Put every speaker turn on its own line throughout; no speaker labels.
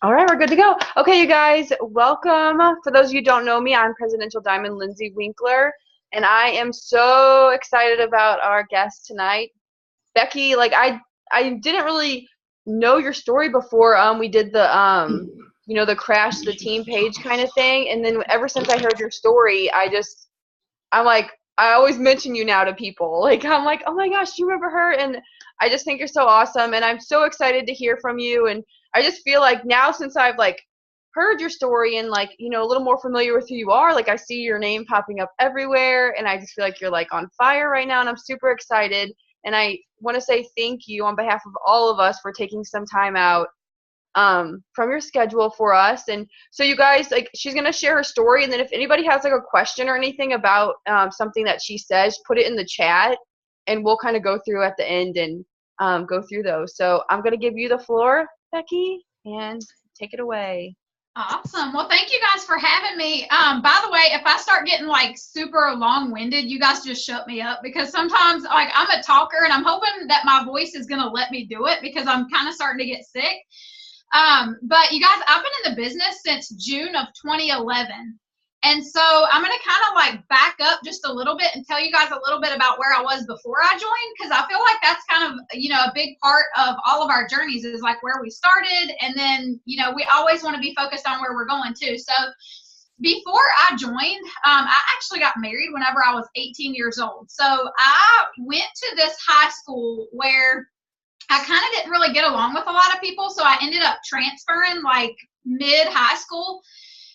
All right, we're good to go. Okay, you guys, welcome. For those of you who don't know me, I'm Presidential Diamond Lindsay Winkler, and I am so excited about our guest tonight. Becky, I didn't really know your story before we did the crash the team page kind of thing, and then ever since I heard your story, I'm like I always mention you now to people. Like I'm like, "Oh my gosh, do you remember her?" And I just think you're so awesome, and I'm so excited to hear from you. And I just feel like now, since I've heard your story and a little more familiar with who you are, I see your name popping up everywhere, and I just feel like you're on fire right now, and I'm super excited. And I want to say thank you on behalf of all of us for taking some time out from your schedule for us. And so you guys, she's going to share her story, and then if anybody has a question or anything about something that she says, put it in the chat, and we'll kind of go through at the end and go through those. So I'm going to give you the floor, Becky, and take it away.
Awesome. Well, thank you guys for having me. By the way, if I start getting super long-winded, you guys just shut me up, because sometimes I'm a talker, and I'm hoping that my voice is going to let me do it, because I'm kind of starting to get sick. But you guys, I've been in the business since June of 2011. And so I'm going to kind of back up just a little bit and tell you guys a little bit about where I was before I joined, because I feel like that's kind of, a big part of all of our journeys is where we started. And then, we always want to be focused on where we're going too. So before I joined, I actually got married whenever I was 18 years old. So I went to this high school where I kind of didn't really get along with a lot of people. So I ended up transferring mid high school.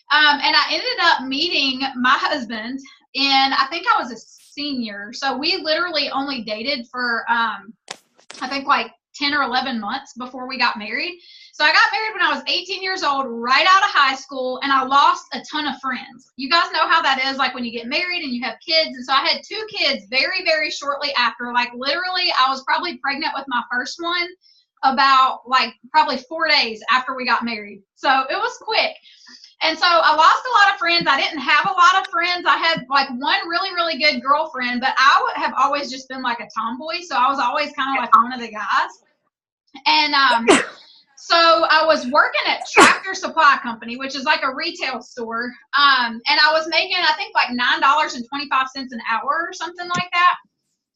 And I ended up meeting my husband, and I think I was a senior. So we literally only dated for, I think 10 or 11 months before we got married. So I got married when I was 18 years old, right out of high school, and I lost a ton of friends. You guys know how that is, when you get married and you have kids. And so I had 2 kids very, very shortly after. Literally, I was probably pregnant with my first one about probably 4 days after we got married. So it was quick. And so I lost a lot of friends. I didn't have a lot of friends. I had one really, really good girlfriend, but I have always just been a tomboy. So I was always kind of one of the guys. And so I was working at Tractor Supply Company, which is a retail store. And I was making, I think $9.25 an hour or something like that.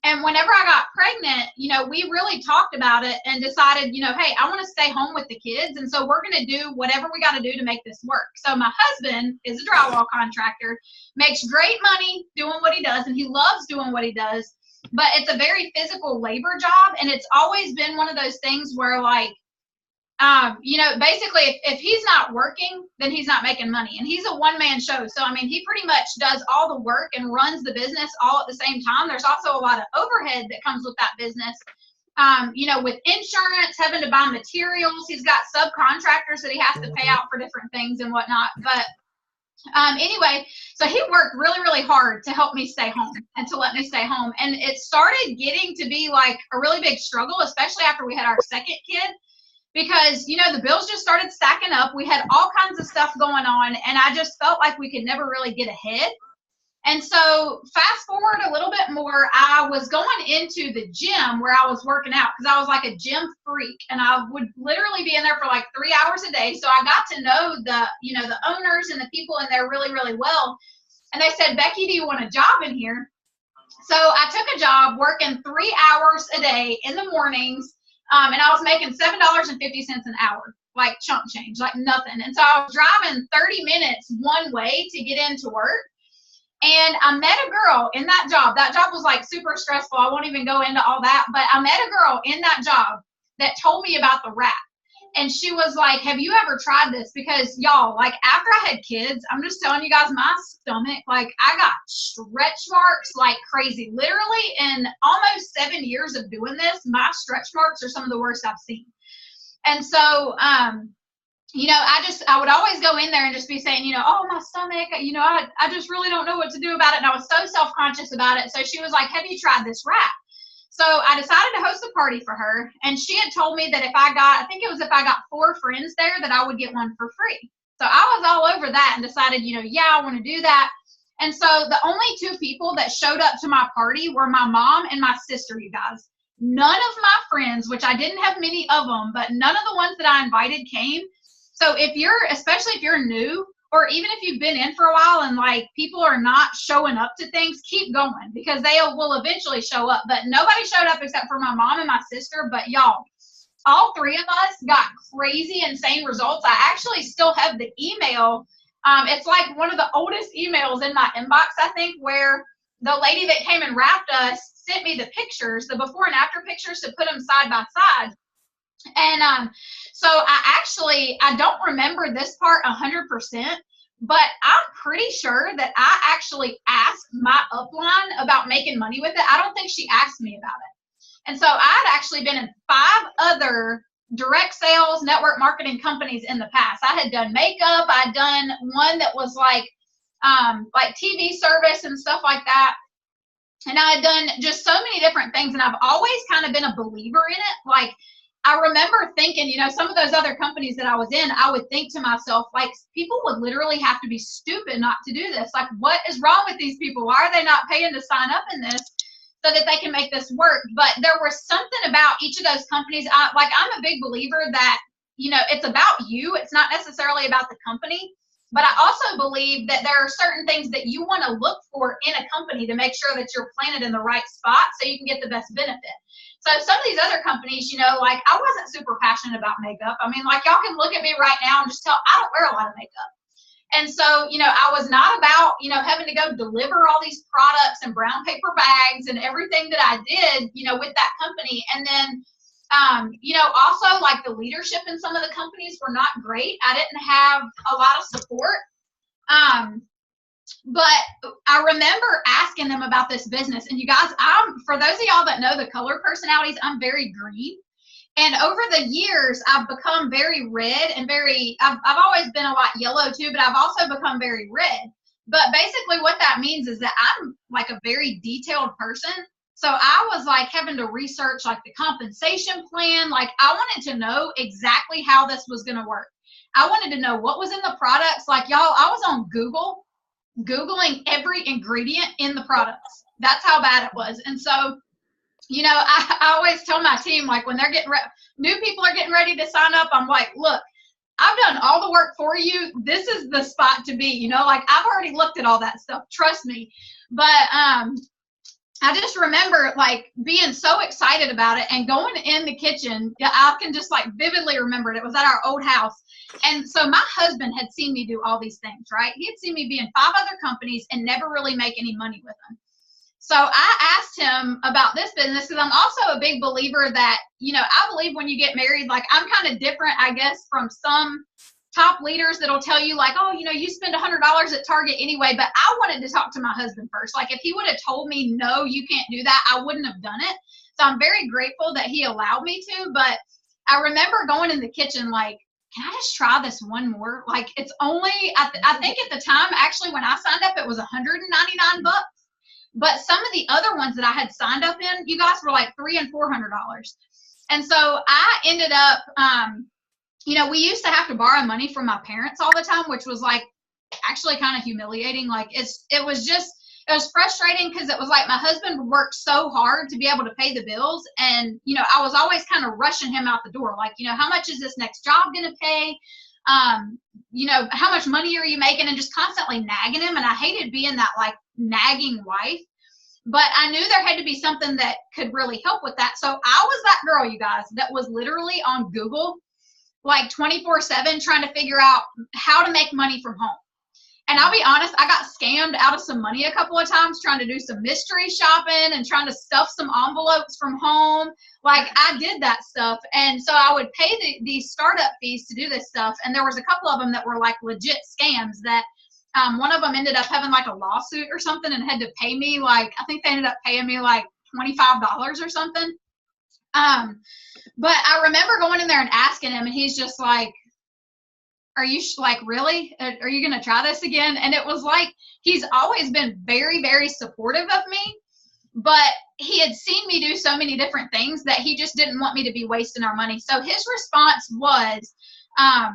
And whenever I got pregnant, we really talked about it and decided, hey, I want to stay home with the kids. And so we're going to do whatever we got to do to make this work. So my husband is a drywall contractor, makes great money doing what he does, and he loves doing what he does. But it's a very physical labor job. And it's always been one of those things where basically if he's not working, then he's not making money. And he's a one-man show. So, he pretty much does all the work and runs the business all at the same time. There's also a lot of overhead that comes with that business. With insurance, having to buy materials, he's got subcontractors that he has to pay out for different things and whatnot. But anyway, so he worked really, really hard to help me stay home and to let me stay home. And it started getting to be a really big struggle, especially after we had our second kid. Because, the bills just started stacking up. We had all kinds of stuff going on, and I just felt like we could never really get ahead. And so fast forward a little bit more, I was going into the gym where I was working out, because I was a gym freak, and I would literally be in there for 3 hours a day. So I got to know the owners and the people in there really, really well. And they said, Becky, do you want a job in here? So I took a job working 3 hours a day in the mornings. And I was making $7.50 an hour, chump change, nothing. And so I was driving 30 minutes one way to get into work. And I met a girl in that job. That job was super stressful. I won't even go into all that. But I met a girl in that job that told me about the wrap. And she was like, have you ever tried this? Because y'all, after I had kids, I'm just telling you guys, my stomach, I got stretch marks like crazy. Literally in almost 7 years of doing this, my stretch marks are some of the worst I've seen. And so, I would always go in there and just be saying, oh, my stomach, I just really don't know what to do about it. And I was so self-conscious about it. So she was like, have you tried this wrap? So I decided to host a party for her, and she had told me that if I got 4 friends there, that I would get one for free. So I was all over that and decided, yeah, I want to do that. And so the only 2 people that showed up to my party were my mom and my sister, you guys. None of my friends, which I didn't have many of them, but none of the ones that I invited came. So especially if you're new, or even if you've been in for a while and like people are not showing up to things, keep going, because they will eventually show up. But nobody showed up except for my mom and my sister. But y'all, all three of us got crazy, insane results. I actually still have the email. It's like one of the oldest emails in my inbox, I think, where the lady that came and wrapped us sent me the pictures, the before and after pictures, to put them side by side. And so I don't remember this part 100%, but I'm pretty sure that I actually asked my upline about making money with it. I don't think she asked me about it. And so I'd actually been in 5 other direct sales network marketing companies in the past. I had done makeup. I'd done one that was like TV service and stuff like that. And I had done just so many different things. And I've always kind of been a believer in it. Like, I remember thinking, some of those other companies that I was in, I would think to myself, like, people would literally have to be stupid not to do this. Like, what is wrong with these people? Why are they not paying to sign up in this so that they can make this work? But there was something about each of those companies. I'm a big believer that, it's about you. It's not necessarily about the company. But I also believe that there are certain things that you want to look for in a company to make sure that you're planted in the right spot so you can get the best benefit. So some of these other companies, like, I wasn't super passionate about makeup. I mean, like, y'all can look at me right now and just tell I don't wear a lot of makeup. And so, I was not about, having to go deliver all these products and brown paper bags and everything that I did, with that company. And then, also, like, the leadership in some of the companies were not great. I didn't have a lot of support. But I remember asking them about this business. And you guys, for those of y'all that know the color personalities, I'm very green. And over the years, I've become very red and I've always been a lot yellow too, but I've also become very red. But basically what that means is that I'm like a very detailed person. So I was like having to research like the compensation plan. Like, I wanted to know exactly how this was going to work. I wanted to know what was in the products. Like, y'all, I was on Googling every ingredient in the products. That's how bad it was. And so, I always tell my team, like, when they're new people are getting ready to sign up, I'm like, look, I've done all the work for you. This is the spot to be, like, I've already looked at all that stuff. Trust me. But, I just remember like being so excited about it and going in the kitchen. I can just like vividly remember it. It was at our old house. And so my husband had seen me do all these things, right? He had seen me be in 5 other companies and never really make any money with them. So I asked him about this business because I'm also a big believer that, I believe when you get married, like, I'm kind of different, I guess, from some top leaders that'll tell you like, oh, you spend $100 at Target anyway. But I wanted to talk to my husband first. Like, if he would have told me, no, you can't do that, I wouldn't have done it. So I'm very grateful that he allowed me to. But I remember going in the kitchen like, can I just try this one more? Like, it's only, I think at the time, actually, when I signed up, it was $199. But some of the other ones that I had signed up in, you guys, were like $300 and $400. And so I ended up, we used to have to borrow money from my parents all the time, which was like actually kind of humiliating. Like, it was frustrating because it was like my husband worked so hard to be able to pay the bills. And, I was always kind of rushing him out the door. Like, how much is this next job going to pay? How much money are you making? And just constantly nagging him. And I hated being that like nagging wife. But I knew there had to be something that could really help with that. So I was that girl, you guys, that was literally on Google like 24/7 trying to figure out how to make money from home. And I'll be honest, I got scammed out of some money a couple of times trying to do some mystery shopping and trying to stuff some envelopes from home. Like, I did that stuff. And so I would pay these startup fees to do this stuff. And there was a couple of them that were like legit scams that one of them ended up having like a lawsuit or something and had to pay me like, I think they ended up paying me like $25 or something. But I remember going in there and asking him, and he's just like, are you like, really? Are you going to try this again? And it was like, he's always been very, very supportive of me, but he had seen me do so many different things that he just didn't want me to be wasting our money. So his response was, I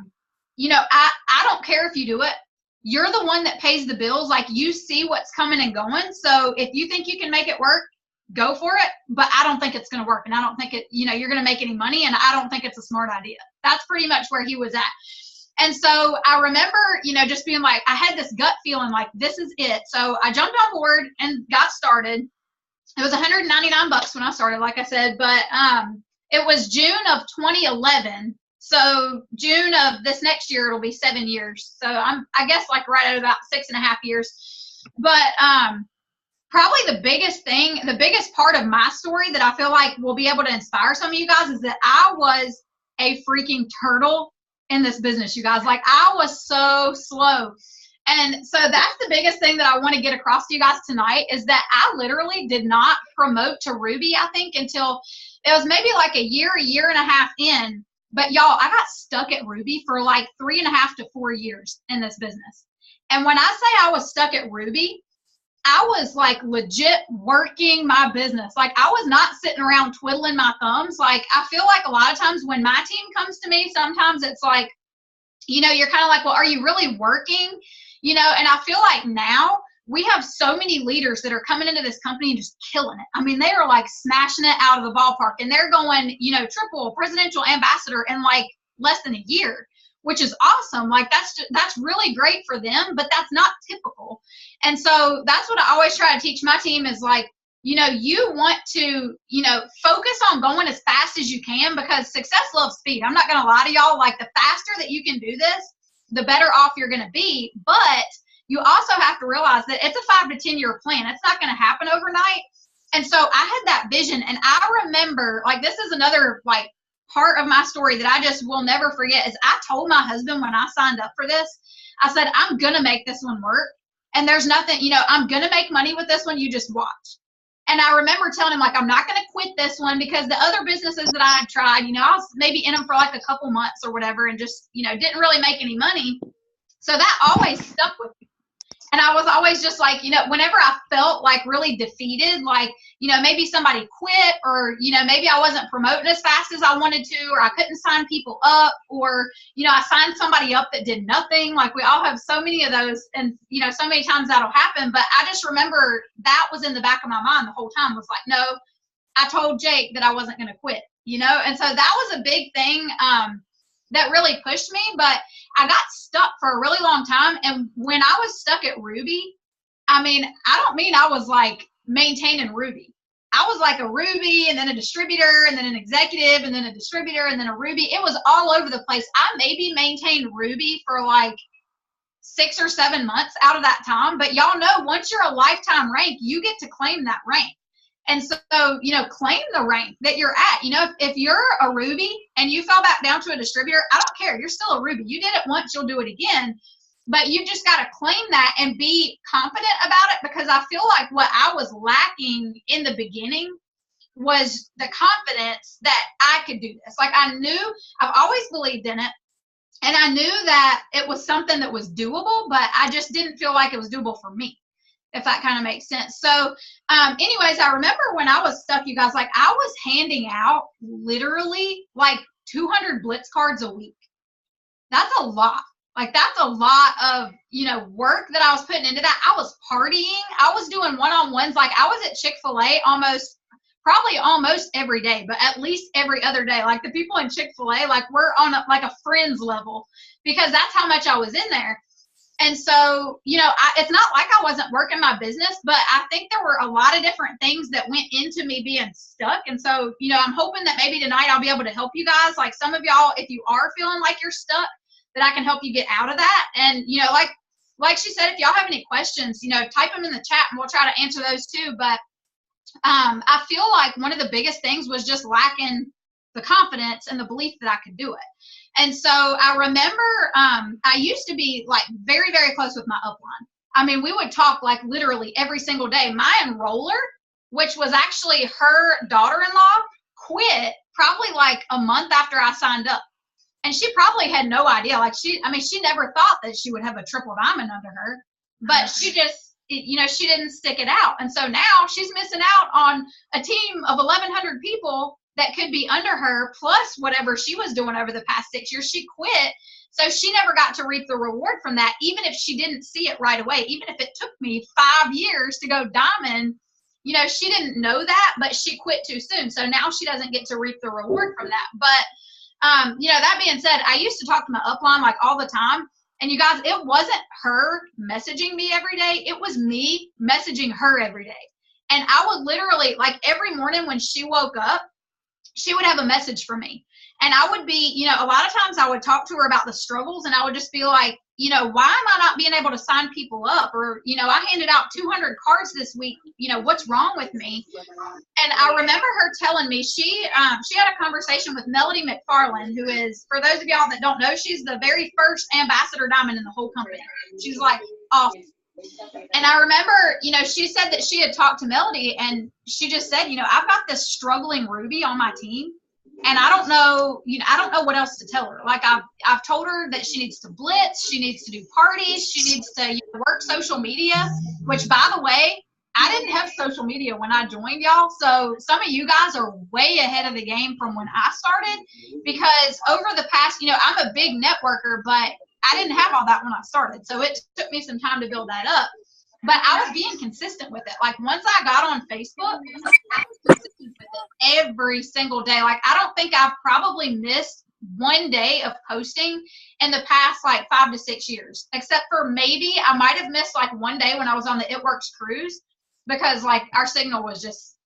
don't care if you do it. You're the one that pays the bills. Like, you see what's coming and going. So if you think you can make it work, go for it. But I don't think it's going to work. And I don't think you're going to make any money. And I don't think it's a smart idea. That's pretty much where he was at. And so I remember, just being like, I had this gut feeling like this is it. So I jumped on board and got started. It was $199 when I started, like I said, but it was June of 2011. So June of this next year, it'll be 7 years. So I guess like right at about 6.5 years. But probably the biggest part of my story that I feel like will be able to inspire some of you guys is that I was a freaking turtle in this business, you guys. Like, I was so slow. And so that's the biggest thing that I want to get across to you guys tonight is that I literally did not promote to Ruby, I think, until it was maybe like a year and a half in. But y'all, I got stuck at Ruby for like 3.5 to 4 years in this business. And when I say I was stuck at Ruby, I was like legit working my business. Like, I was not sitting around twiddling my thumbs. Like, I feel like a lot of times when my team comes to me, sometimes it's like, you're kind of like, well, are you really working? And I feel like now we have so many leaders that are coming into this company and just killing it. I mean, they are like smashing it out of the ballpark, and they're going, triple presidential ambassador in like less than a year, which is awesome. Like, that's really great for them, but that's not typical. And so that's what I always try to teach my team is like, you want to, focus on going as fast as you can, because success loves speed. I'm not going to lie to y'all. Like, the faster that you can do this, the better off you're going to be. But you also have to realize that it's a 5 to 10 year plan. It's not going to happen overnight. And so I had that vision, and I remember, like, this is another like part of my story that I just will never forget is I told my husband when I signed up for this, I said, I'm going to make this one work. And there's nothing, I'm going to make money with this one. You just watch. And I remember telling him, like, I'm not going to quit this one, because the other businesses that I had tried, I was maybe in them for like a couple months or whatever, and just, didn't really make any money. So that always stuck with me. And I was always just like, whenever I felt like really defeated, like, maybe somebody quit, or, maybe I wasn't promoting as fast as I wanted to, or I couldn't sign people up, or, I signed somebody up that did nothing. Like, we all have so many of those, and, so many times that'll happen. But I just remember that was in the back of my mind the whole time, was like, no, I told Jake that I wasn't going to quit, And so that was a big thing that really pushed me. But I got stuck for a really long time. And when I was stuck at Ruby, I mean, I don't mean I was like maintaining Ruby. I was like a Ruby, and then a distributor, and then an executive, and then a distributor, and then a Ruby. It was all over the place. I maybe maintained Ruby for like 6 or 7 months out of that time. But y'all know, once you're a lifetime rank, you get to claim that rank. And so, claim the rank that you're at. If you're a Ruby and you fell back down to a distributor, I don't care. You're still a Ruby. You did it once, you'll do it again. But you just got to claim that and be confident about it, because I feel like what I was lacking in the beginning was the confidence that I could do this. Like, I've always believed in it, and I knew that it was something that was doable, but I just didn't feel like it was doable for me, if that kind of makes sense. So anyways, I remember when I was stuck, you guys, like, I was handing out literally like 200 blitz cards a week. That's a lot. Like, that's a lot of, work that I was putting into that. I was partying. I was doing one-on-ones. Like, I was at Chick-fil-A probably almost every day, but at least every other day. Like, the people in Chick-fil-A, like, we're on a friends level, because that's how much I was in there. And so, it's not like I wasn't working my business, but I think there were a lot of different things that went into me being stuck. And so, I'm hoping that maybe tonight I'll be able to help you guys. Like, some of y'all, if you are feeling like you're stuck, that I can help you get out of that. And, like she said, if y'all have any questions, type them in the chat, and we'll try to answer those too. But I feel like one of the biggest things was just lacking the confidence and the belief that I could do it. And so I remember I used to be like very, very close with my upline. I mean, we would talk like literally every single day. My enroller, which was actually her daughter-in-law, quit probably like a month after I signed up. And she probably had no idea. Like, she never thought that she would have a triple diamond under her, but she just, she didn't stick it out. And so now she's missing out on a team of 1,100 people that could be under her, plus whatever she was doing over the past 6 years. She quit. So she never got to reap the reward from that, even if she didn't see it right away. Even if it took me 5 years to go diamond, she didn't know that, but she quit too soon. So now she doesn't get to reap the reward from that. But That being said, I used to talk to my upline like all the time. And you guys, it wasn't her messaging me every day. It was me messaging her every day. And I would literally, like every morning when she woke up, she would have a message for me. And I would be, a lot of times I would talk to her about the struggles, and I would just be like, why am I not being able to sign people up? Or, I handed out 200 cards this week. What's wrong with me? And I remember her telling me she had a conversation with Melody McFarland, who is, for those of y'all that don't know, she's the very first ambassador diamond in the whole company. She's like awesome. And I remember, she said that she had talked to Melody, and she just said, I've got this struggling Ruby on my team, and I don't know what else to tell her. Like I've told her that she needs to blitz, she needs to do parties, she needs to work social media, which, by the way, I didn't have social media when I joined, y'all. So some of you guys are way ahead of the game from when I started, because over the past, I'm a big networker, but I didn't have all that when I started. So it took me some time to build that up. But I was being consistent with it. Like once I got on Facebook, I was consistent with it every single day. Like I don't think I've probably missed one day of posting in the past like 5 to 6 years, except for maybe I might have missed like one day when I was on the It Works cruise, because like our signal was just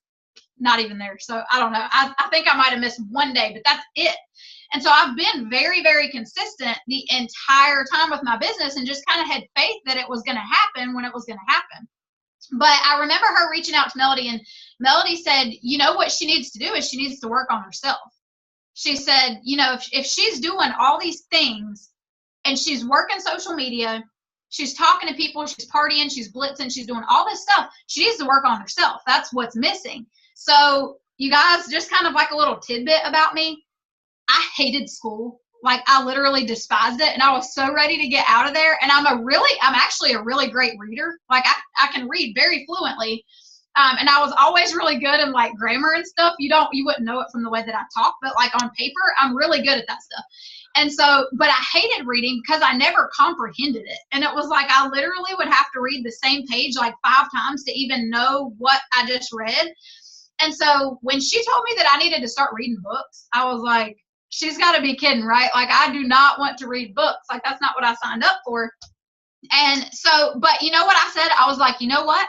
not even there. So I don't know. I think I might have missed one day, but that's it. And so I've been very, very consistent the entire time with my business, and just kind of had faith that it was going to happen when it was going to happen. But I remember her reaching out to Melody, and Melody said, what she needs to do is she needs to work on herself. She said, if she's doing all these things and she's working social media, she's talking to people, she's partying, she's blitzing, she's doing all this stuff, she needs to work on herself. That's what's missing. So you guys, just kind of like a little tidbit about me. I hated school. Like I literally despised it, and I was so ready to get out of there. And I'm actually a really great reader. Like I can read very fluently. And I was always really good in like grammar and stuff. You wouldn't know it from the way that I talk, but like on paper, I'm really good at that stuff. And so, but I hated reading because I never comprehended it. And it was like, I literally would have to read the same page like 5 times to even know what I just read. And so when she told me that I needed to start reading books, I was like, she's got to be kidding, right? Like, I do not want to read books. Like, that's not what I signed up for. And so, but you know what I said? I was like, you know what?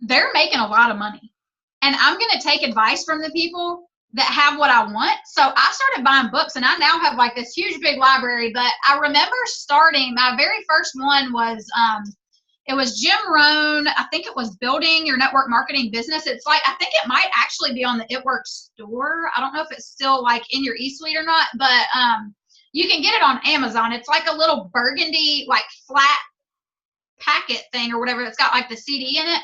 They're making a lot of money. And I'm going to take advice from the people that have what I want. So I started buying books, and I now have like this huge, big library. But I remember starting, my very first one was, it was Jim Rohn. I think it was Building Your Network Marketing Business. It's like, I think it might actually be on the It Works store. I don't know if it's still like in your eSuite or not, but you can get it on Amazon. It's like a little burgundy, like flat packet thing or whatever. It's got like the CD in it.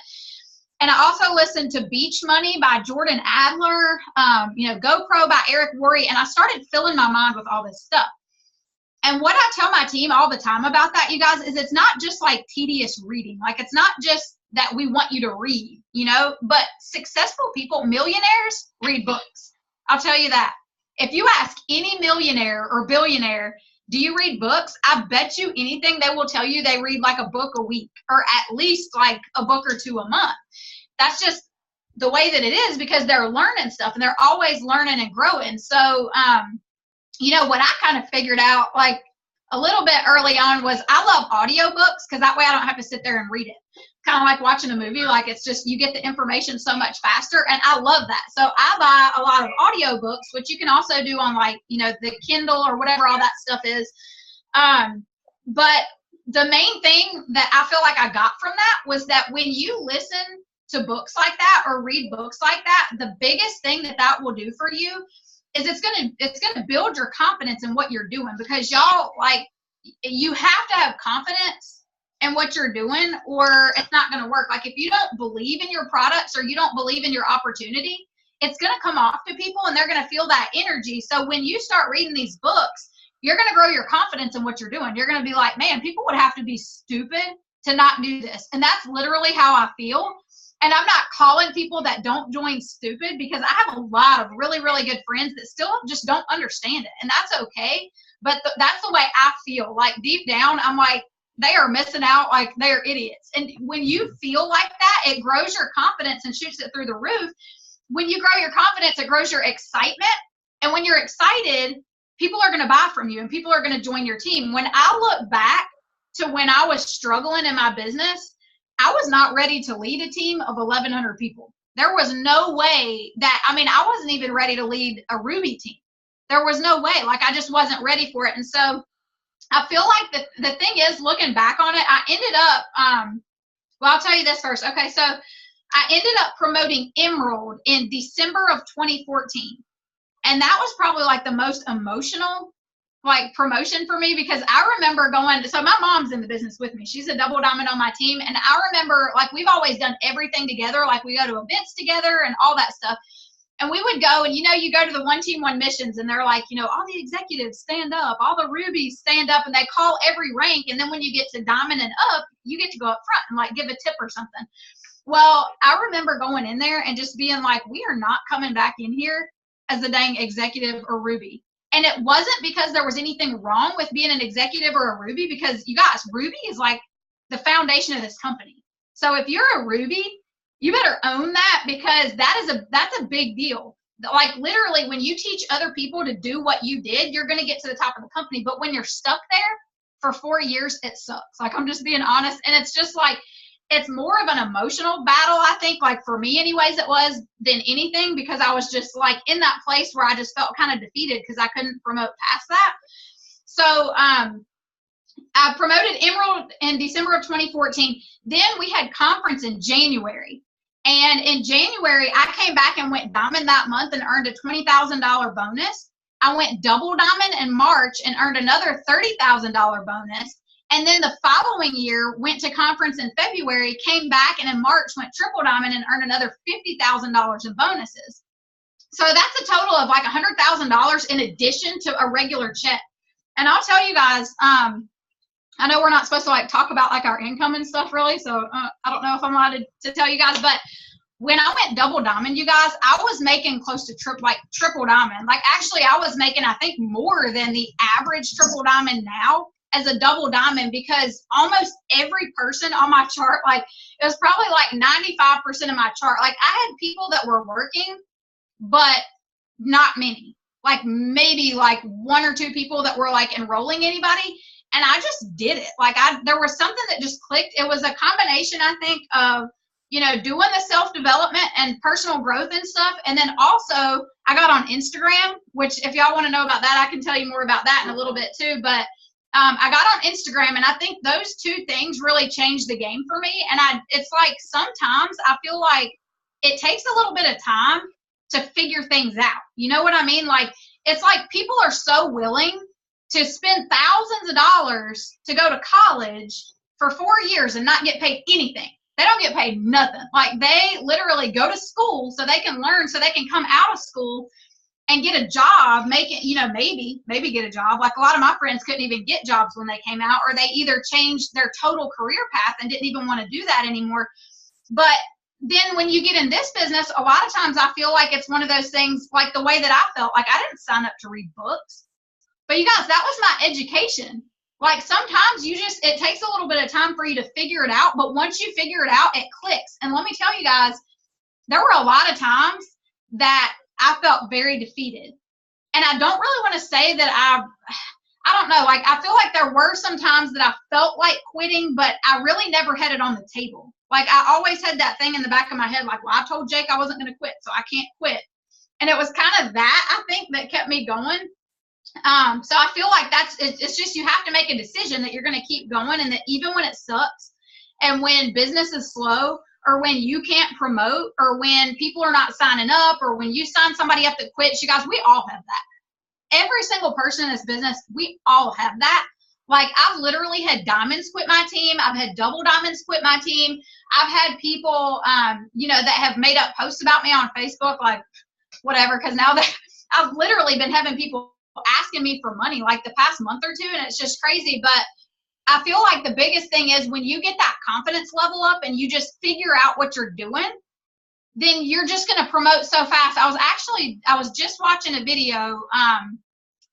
And I also listened to Beach Money by Jordan Adler, GoPro by Eric Worre, and I started filling my mind with all this stuff. And what I tell my team all the time about that, you guys, is it's not just like tedious reading. Like, it's not just that we want you to read, but successful people, millionaires, read books. I'll tell you that. If you ask any millionaire or billionaire, do you read books? I bet you anything they will tell you they read like a book a week, or at least like a book or 2 a month. That's just the way that it is, because they're learning stuff and they're always learning and growing. So, what I kind of figured out like a little bit early on was I love audiobooks, because that way I don't have to sit there and read it. Kind of like watching a movie. Like, it's just, you get the information so much faster, and I love that. So I buy a lot of audiobooks, which you can also do on like, the Kindle or whatever all that stuff is. But the main thing that I feel like I got from that was that when you listen to books like that or read books like that, the biggest thing that will do for you is it's gonna build your confidence in what you're doing, because y'all, like, you have to have confidence in what you're doing or it's not gonna work. Like, if you don't believe in your products or you don't believe in your opportunity, it's gonna come off to people and they're gonna feel that energy. So when you start reading these books, you're gonna grow your confidence in what you're doing. You're gonna be like, man, people would have to be stupid to not do this. And that's literally how I feel. And I'm not calling people that don't join stupid, because I have a lot of really, really good friends that still just don't understand it. And that's okay. But that's the way I feel. Like, deep down, I'm like, they are missing out. Like, they're idiots. And when you feel like that, it grows your confidence and shoots it through the roof. When you grow your confidence, it grows your excitement. And when you're excited, people are going to buy from you and people are going to join your team. When I look back to when I was struggling in my business, I was not ready to lead a team of 1,100 people. There was no way that, I mean, I wasn't even ready to lead a Ruby team. There was no way. Like, I just wasn't ready for it. And so I feel like the thing is, looking back on it, I ended up, well, I'll tell you this first. Okay, so I ended up promoting Emerald in December of 2014. And that was probably like the most emotional like promotion for me, because I remember going, so my mom's in the business with me. She's a double diamond on my team. And I remember, like, we've always done everything together. Like, we go to events together and all that stuff. And we would go, and you go to the One Team One missions, and they're like, all the executives stand up, all the rubies stand up, and they call every rank. And then when you get to diamond and up, you get to go up front and like give a tip or something. Well, I remember going in there and just being like, we are not coming back in here as a dang executive or ruby. And it wasn't because there was anything wrong with being an executive or a ruby, because you guys, ruby is like the foundation of this company. So if you're a ruby, you better own that, because that's a big deal. Like, literally, when you teach other people to do what you did, you're going to get to the top of the company. But when you're stuck there for 4 years, it sucks. Like, I'm just being honest. And it's just like, it's more of an emotional battle, I think, like for me anyways, it was, than anything, because I was just like in that place where I just felt kind of defeated because I couldn't promote past that. So I promoted Emerald in December of 2014. Then we had conference in January. And in January, I came back and went diamond that month and earned a $20,000 bonus. I went double diamond in March and earned another $30,000 bonus. And then the following year, went to conference in February, came back, and in March went triple diamond and earned another $50,000 in bonuses. So that's a total of like $100,000 in addition to a regular check. And I'll tell you guys, I know we're not supposed to like talk about like our income and stuff really, so I don't know if I'm allowed to tell you guys, but when I went double diamond, you guys, I was making close to triple diamond. Like, actually, I was making, I think, more than the average triple diamond now as a double diamond, because almost every person on my chart, like, it was probably like 95% of my chart. Like, I had people that were working, but not many. Like, maybe like 1 or 2 people that were like enrolling anybody. And I just did it. Like, there was something that just clicked. It was a combination, I think, of, doing the self-development and personal growth and stuff. And then also I got on Instagram, which if y'all want to know about that, I can tell you more about that in a little bit too. But I got on Instagram, and I think those 2 things really changed the game for me. And it's like, sometimes I feel like it takes a little bit of time to figure things out. You know what I mean? Like, it's like people are so willing to spend thousands of dollars to go to college for 4 years and not get paid anything. They don't get paid nothing. Like, they literally go to school so they can learn, so they can come out of school and get a job, make it, maybe get a job. Like, a lot of my friends couldn't even get jobs when they came out, or they either changed their total career path and didn't even want to do that anymore. But then when you get in this business, a lot of times I feel like it's one of those things, like the way that I felt, like I didn't sign up to read books. But you guys, that was my education. Like, sometimes it takes a little bit of time for you to figure it out, but once you figure it out, it clicks. And let me tell you guys, there were a lot of times that I felt very defeated. And I don't really want to say that I don't know, like, I feel like there were some times that I felt like quitting, but I really never had it on the table. Like, I always had that thing in the back of my head, like, well, I told Jake I wasn't going to quit, so I can't quit. And it was kind of that, I think, that kept me going. So I feel like it's just, you have to make a decision that you're going to keep going, and that even when it sucks and when business is slow, or when you can't promote, or when people are not signing up, or when you sign somebody up that quits, you guys, we all have that. Every single person in this business, we all have that. Like, I've literally had diamonds quit my team. I've had double diamonds quit my team. I've had people, that have made up posts about me on Facebook, like, whatever, because now that I've literally been having people asking me for money like the past month or 2, and it's just crazy. But I feel like the biggest thing is when you get that confidence level up and you just figure out what you're doing, then you're just going to promote so fast. I was just watching a video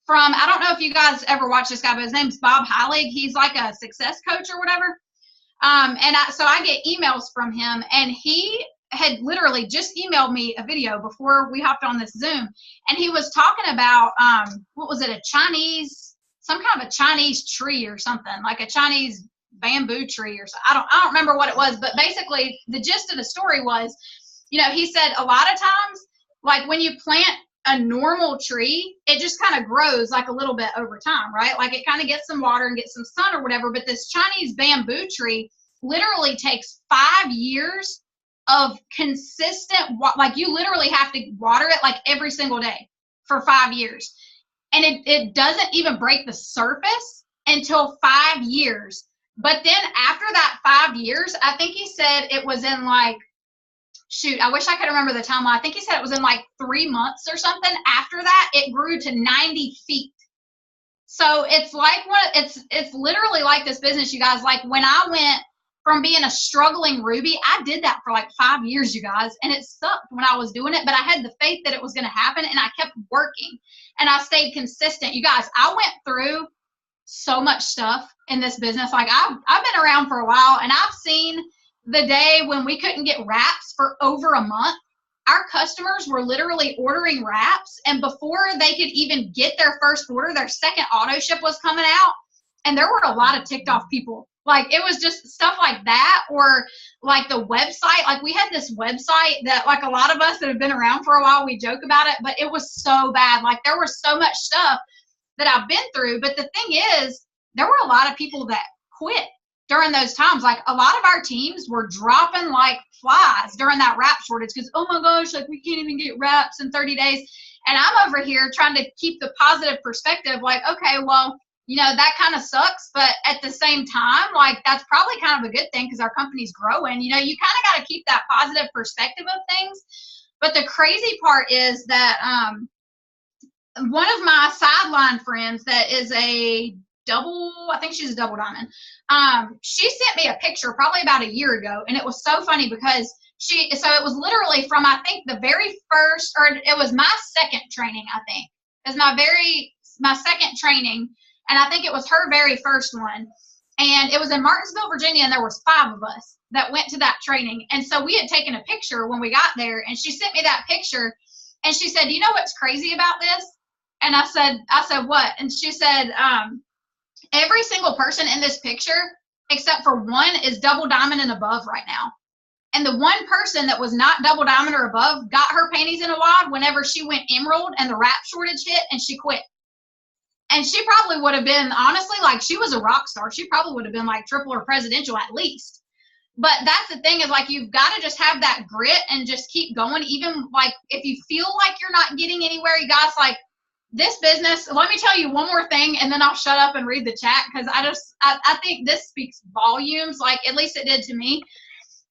from, I don't know if you guys ever watch this guy, but his name's Bob Heilig. He's like a success coach or whatever. So I get emails from him, and he had literally just emailed me a video before we hopped on this Zoom, and he was talking about what was it, some kind of a Chinese tree or something, like a Chinese bamboo tree or something. I don't remember what it was, but basically the gist of the story was, he said a lot of times, like when you plant a normal tree, it just kind of grows like a little bit over time, right? Like it kind of gets some water and gets some sun or whatever. But this Chinese bamboo tree literally takes 5 years of consistent, like you literally have to water it like every single day for 5 years. And it doesn't even break the surface until 5 years. But then after that 5 years, I think he said it was in like, shoot, I wish I could remember the timeline. I think he said it was in like 3 months or something. After that, it grew to 90 feet. So it's like it's literally like this business, you guys. Like when I went from being a struggling Ruby, I did that for like 5 years, you guys, and it sucked when I was doing it, but I had the faith that it was going to happen, and I kept working, and I stayed consistent. You guys, I went through so much stuff in this business. Like I've been around for a while, and I've seen the day when we couldn't get wraps for over a month. Our customers were literally ordering wraps, and before they could even get their first order, their second auto ship was coming out, and there were a lot of ticked off people. Like it was just stuff like that, or like the website. Like we had this website that like a lot of us that have been around for a while, we joke about it, but it was so bad. Like there was so much stuff that I've been through. But the thing is, there were a lot of people that quit during those times. Like a lot of our teams were dropping like flies during that wrap shortage because, oh my gosh, like we can't even get wraps in 30 days. And I'm over here trying to keep the positive perspective, like, okay, well, that kind of sucks, but at the same time, like that's probably kind of a good thing because our company's growing. You kind of got to keep that positive perspective of things. But the crazy part is that one of my sideline friends that is I think she's a double diamond. She sent me a picture probably about a year ago, and it was so funny because it was literally from, I think, the very first, or it was my second training, I think. It was my second training, and I think it was her very first one. And it was in Martinsville, Virginia, and there was 5 of us that went to that training. And so we had taken a picture when we got there, and she sent me that picture, and she said, "You know what's crazy about this?" And I said, "What?" And she said, every single person in this picture, except for one, is double diamond and above right now. And the one person that was not double diamond or above got her panties in a wad whenever she went emerald and the wrap shortage hit, and she quit. And she probably would have been, honestly, like she was a rock star. She probably would have been like triple or presidential at least. But that's the thing, is like you've got to just have that grit and just keep going. Even like if you feel like you're not getting anywhere, you guys, like this business, let me tell you one more thing, and then I'll shut up and read the chat, because I think this speaks volumes, like at least it did to me.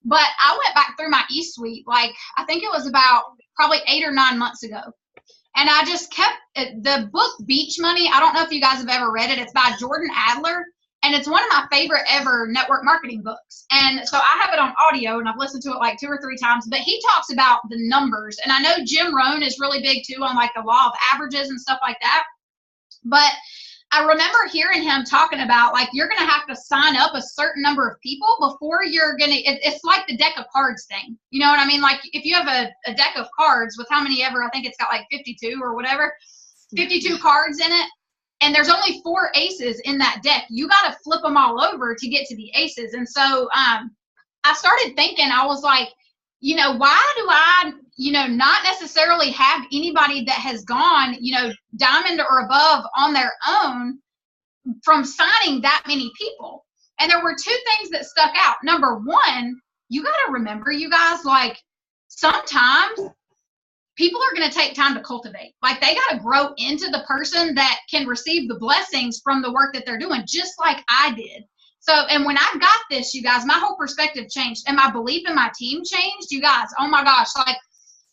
But I went back through my e-suite, like I think it was about probably 8 or 9 months ago. And I just kept the book Beach Money. I don't know if you guys have ever read it. It's by Jordan Adler, and it's one of my favorite ever network marketing books. And so I have it on audio, and I've listened to it like 2 or 3 times. But he talks about the numbers, and I know Jim Rohn is really big too on like the law of averages and stuff like that. But I remember hearing him talking about like you're going to have to sign up a certain number of people before you're going to, it's like the deck of cards thing. You know what I mean? Like if you have a deck of cards with how many ever, I think it's got like 52 or whatever, 52 cards in it, and there's only 4 aces in that deck. You got to flip them all over to get to the aces. And so I started thinking, I was like, why do I, not necessarily have anybody that has gone, diamond or above on their own from signing that many people? And there were 2 things that stuck out. Number one, you got to remember, you guys, like sometimes people are going to take time to cultivate. Like they got to grow into the person that can receive the blessings from the work that they're doing, just like I did. So, and when I got this, you guys, my whole perspective changed, and my belief in my team changed, you guys. Oh my gosh. Like,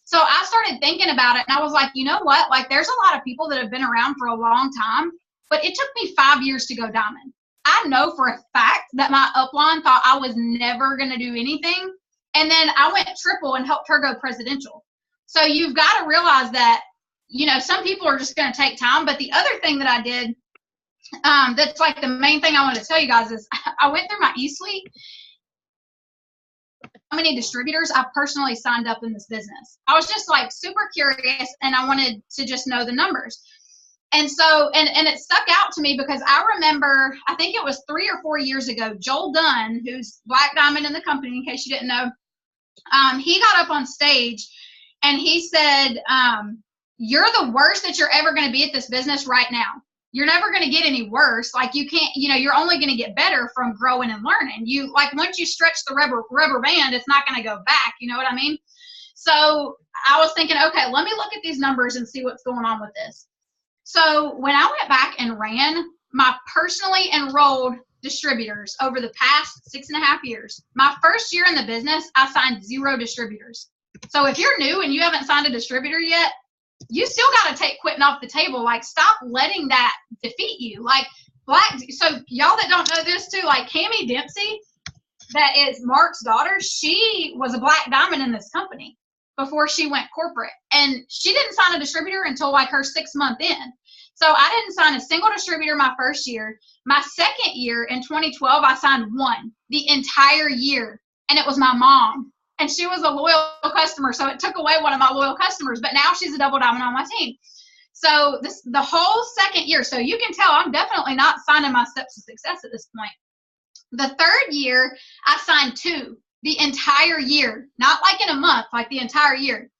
so I started thinking about it, and I was like, you know what? Like, there's a lot of people that have been around for a long time, but it took me 5 years to go diamond. I know for a fact that my upline thought I was never going to do anything. And then I went triple and helped her go presidential. So you've got to realize that, some people are just going to take time. But the other thing that I did, that's like the main thing I want to tell you guys, is I went through my e-suite, many distributors I personally signed up in this business. I was just like super curious, and I wanted to just know the numbers. And so, and it stuck out to me because I remember, I think it was 3 or 4 years ago, Joel Dunn, who's Black Diamond in the company, in case you didn't know, he got up on stage and he said, you're the worst that you're ever going to be at this business right now. You're never going to get any worse. Like you can't, you know, you're only going to get better from growing and learning. You like, once you stretch the rubber band, it's not going to go back. You know what I mean? So I was thinking, okay, let me look at these numbers and see what's going on with this. So when I went back and ran my personally enrolled distributors over the past 6.5 years, my first year in the business, I signed 0 distributors. So if you're new and you haven't signed a distributor yet, you still got to take quitting off the table. Like, stop letting that defeat you. Like, so y'all that don't know this too, like Cammie Dempsey, that is Mark's daughter, she was a Black Diamond in this company before she went corporate. And she didn't sign a distributor until like her 6th month in. So I didn't sign a single distributor my first year. My second year in 2012, I signed 1 the entire year. And it was my mom. And she was a loyal customer. So it took away one of my loyal customers. But now she's a double diamond on my team. So the whole second year. So you can tell I'm definitely not signing my steps to success at this point. The third year, I signed 2 the entire year. Not like in a month, like the entire year.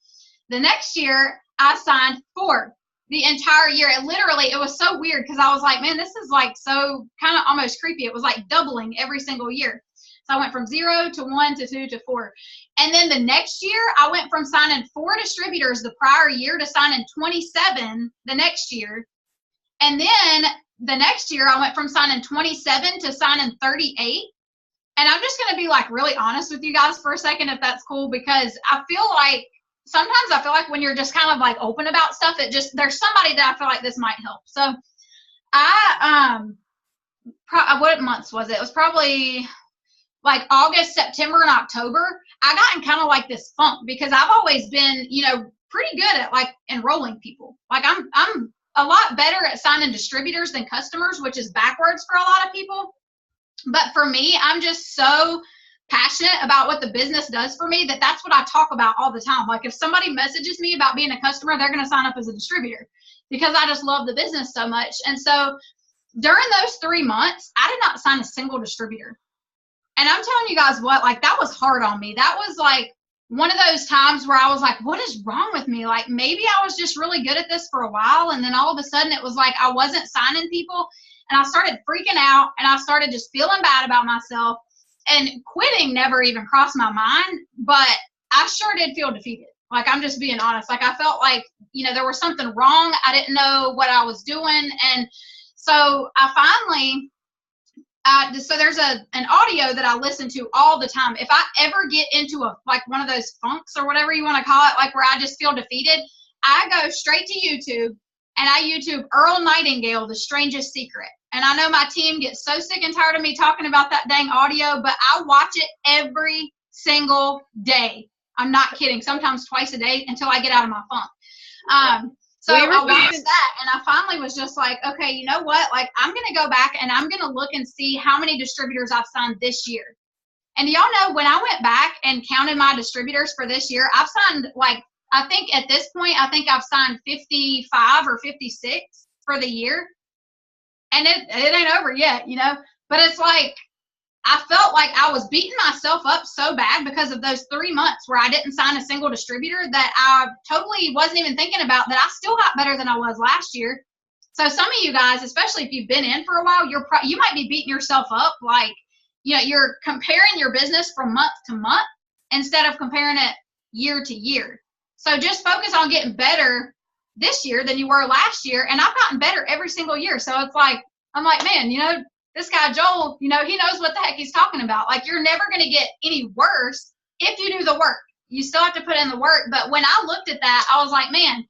The next year, I signed 4 the entire year. It was so weird because I was like, man, this is like so kind of almost creepy. It was like doubling every single year. So I went from 0 to 1 to 2 to 4. And then the next year, I went from signing 4 distributors the prior year to signing 27 the next year. And then the next year, I went from signing 27 to signing 38. And I'm just going to be like really honest with you guys for a second, if that's cool, because I feel like sometimes I feel like when you're just kind of like open about stuff, there's somebody that I feel like this might help. So what months was it? It was probably like August, September, and October. I got in kind of like this funk because I've always been, you know, pretty good at like enrolling people. Like I'm a lot better at signing distributors than customers, which is backwards for a lot of people. But for me, I'm just so passionate about what the business does for me that's what I talk about all the time. Like if somebody messages me about being a customer, they're going to sign up as a distributor because I just love the business so much. And so during those 3 months, I did not sign a single distributor. And I'm telling you guys what, like that was hard on me. That was like one of those times where I was like, what is wrong with me? Like maybe I was just really good at this for a while. And then all of a sudden it was like I wasn't signing people. And I started freaking out and I started just feeling bad about myself. And quitting never even crossed my mind, but I sure did feel defeated. Like, I'm just being honest. Like, I felt like, you know, there was something wrong. I didn't know what I was doing. And so I finally, so there's an audio that I listen to all the time. If I ever get into like one of those funks or whatever you want to call it, like where I just feel defeated, I go straight to YouTube and I YouTube Earl Nightingale, The Strangest Secret. And I know my team gets so sick and tired of me talking about that dang audio, but I watch it every single day. I'm not kidding. Sometimes twice a day until I get out of my funk. So I watched that and I finally was just like, okay, you know what? Like I'm going to go back and I'm going to look and see how many distributors I've signed this year. And y'all know when I went back and counted my distributors for this year, I've signed like, I think at this point, I think I've signed 55 or 56 for the year. And it ain't over yet, you know, but it's like, I felt like I was beating myself up so bad because of those 3 months where I didn't sign a single distributor that I totally wasn't even thinking about that I still got better than I was last year. So some of you guys, especially if you've been in for a while, you might be beating yourself up. Like, you know, you're comparing your business from month to month instead of comparing it year to year. So just focus on getting better this year than you were last year. And I've gotten better every single year. So it's like, I'm like, man, you know, this guy, Joel, you know, he knows what the heck he's talking about. Like, you're never going to get any worse if you do the work. You still have to put in the work. But when I looked at that, I was like, man,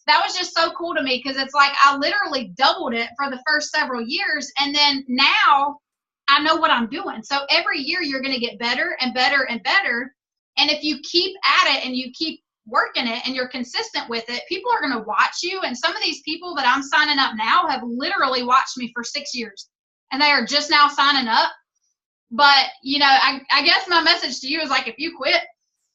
that was just so cool to me because it's like I literally doubled it for the first several years. And then now I know what I'm doing. So every year you're going to get better and better and better. And if you keep at it and you keep working it and you're consistent with it, people are going to watch you. And some of these people that I'm signing up now have literally watched me for 6 years and they are just now signing up. But, you know, I guess my message to you is like, if you quit,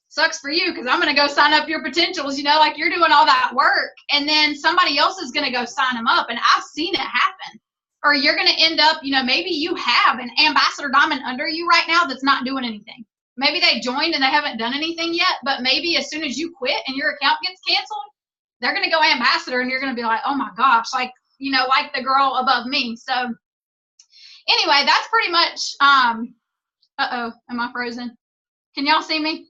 sucks for you, because I'm going to go sign up your potentials, you know, like you're doing all that work and then somebody else is going to go sign them up. And I've seen it happen. Or you're going to end up, you know, maybe you have an ambassador diamond under you right now that's not doing anything. Maybe they joined and they haven't done anything yet, but maybe as soon as you quit and your account gets canceled, they're going to go ambassador and you're going to be like, oh my gosh, like, you know, like the girl above me. So anyway, that's pretty much, uh-oh, am I frozen? Can y'all see me?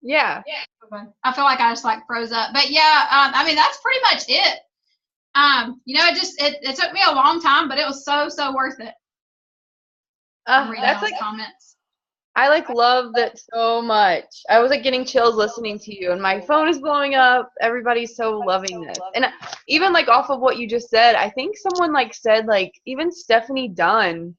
Yeah.
Okay. I feel like I just like froze up, but yeah, I mean, that's pretty much it. You know, it took me a long time, but it was so worth it.
That's like
comments.
I like love that so much. I was like getting chills listening to you, and my phone is blowing up. Everybody's so loving this, and even like off of what you just said, I think someone like said like even Stephanie Dunn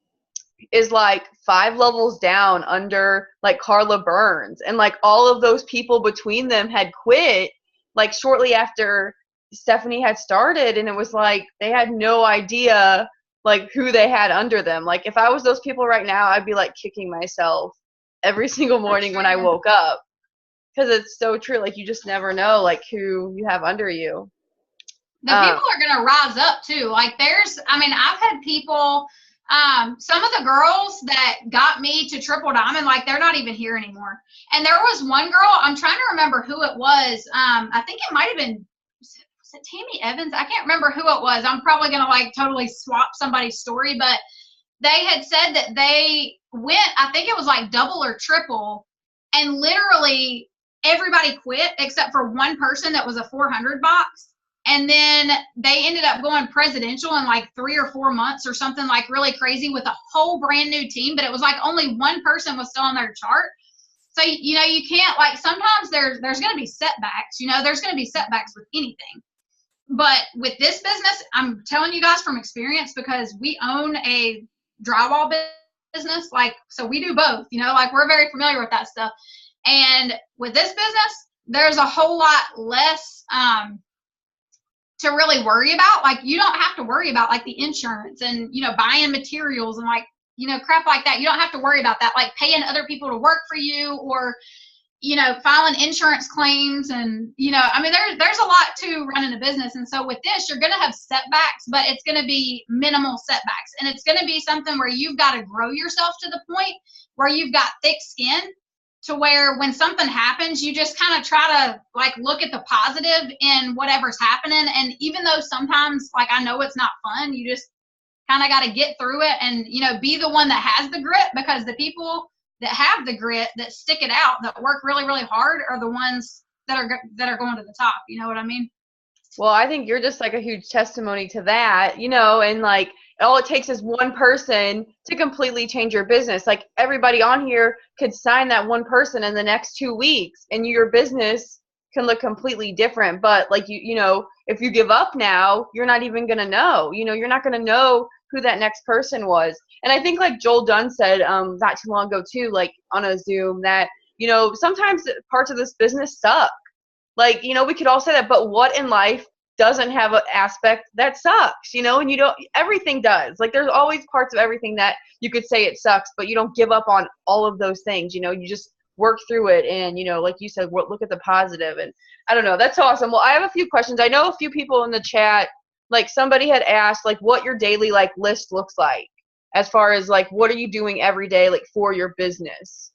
is like 5 levels down under like Carla Burns, and like all of those people between them had quit like shortly after Stephanie had started, and it was like they had no idea like who they had under them. Like if I was those people right now, I'd be like kicking myself every single morning when I woke up, because it's so true. Like you just never know like who you have under you.
The people are going to rise up too. Like I've had people, some of the girls that got me to Triple Diamond, like they're not even here anymore. And there was one girl, I'm trying to remember who it was. I think it might have been, was it Tammy Evans? I can't remember who it was. I'm probably going to like totally swap somebody's story, but they had said that they went, I think it was like double or triple, and literally everybody quit except for one person that was a 400 box. And then they ended up going presidential in like 3 or 4 months or something like really crazy with a whole brand new team. But it was like only one person was still on their chart. So, you know, you can't like, sometimes there's going to be setbacks, you know, there's going to be setbacks with anything. But with this business, I'm telling you guys from experience, because we own a drywall business, like, so we do both, you know, like we're very familiar with that stuff. And with this business, there's a whole lot less to really worry about. Like you don't have to worry about like the insurance and, you know, buying materials and like, you know, crap like that. You don't have to worry about that, like paying other people to work for you, or, you know, filing insurance claims. And, you know, I mean, there's a lot to running a business. And so with this, you're going to have setbacks, but it's going to be minimal setbacks. And it's going to be something where you've got to grow yourself to the point where you've got thick skin, to where when something happens, you just kind of try to like look at the positive in whatever's happening. And even though sometimes like I know it's not fun, you just kind of got to get through it and, you know, be the one that has the grit, because the people that have the grit, that stick it out, that work really, really hard, are the ones that are going to the top. You know what I mean?
Well, I think you're just like a huge testimony to that, you know, and like all it takes is one person to completely change your business. Like everybody on here could sign that one person in the next 2 weeks and your business can look completely different. But like, you know, if you give up now, you're not even going to know, you know, you're not going to know who that next person was. And I think like Joel Dunn said not too long ago too, like on a Zoom, that, you know, sometimes parts of this business suck. Like, you know, we could all say that, but what in life doesn't have an aspect that sucks, you know? And you don't, everything does. Like, there's always parts of everything that you could say it sucks, but you don't give up on all of those things, you know? You just work through it and, you know, like you said, look at the positive. And I don't know, that's awesome. Well, I have a few questions. I know a few people in the chat, like somebody had asked, like, what your daily, like, list looks like as far as, like, what are you doing every day, like, for your business?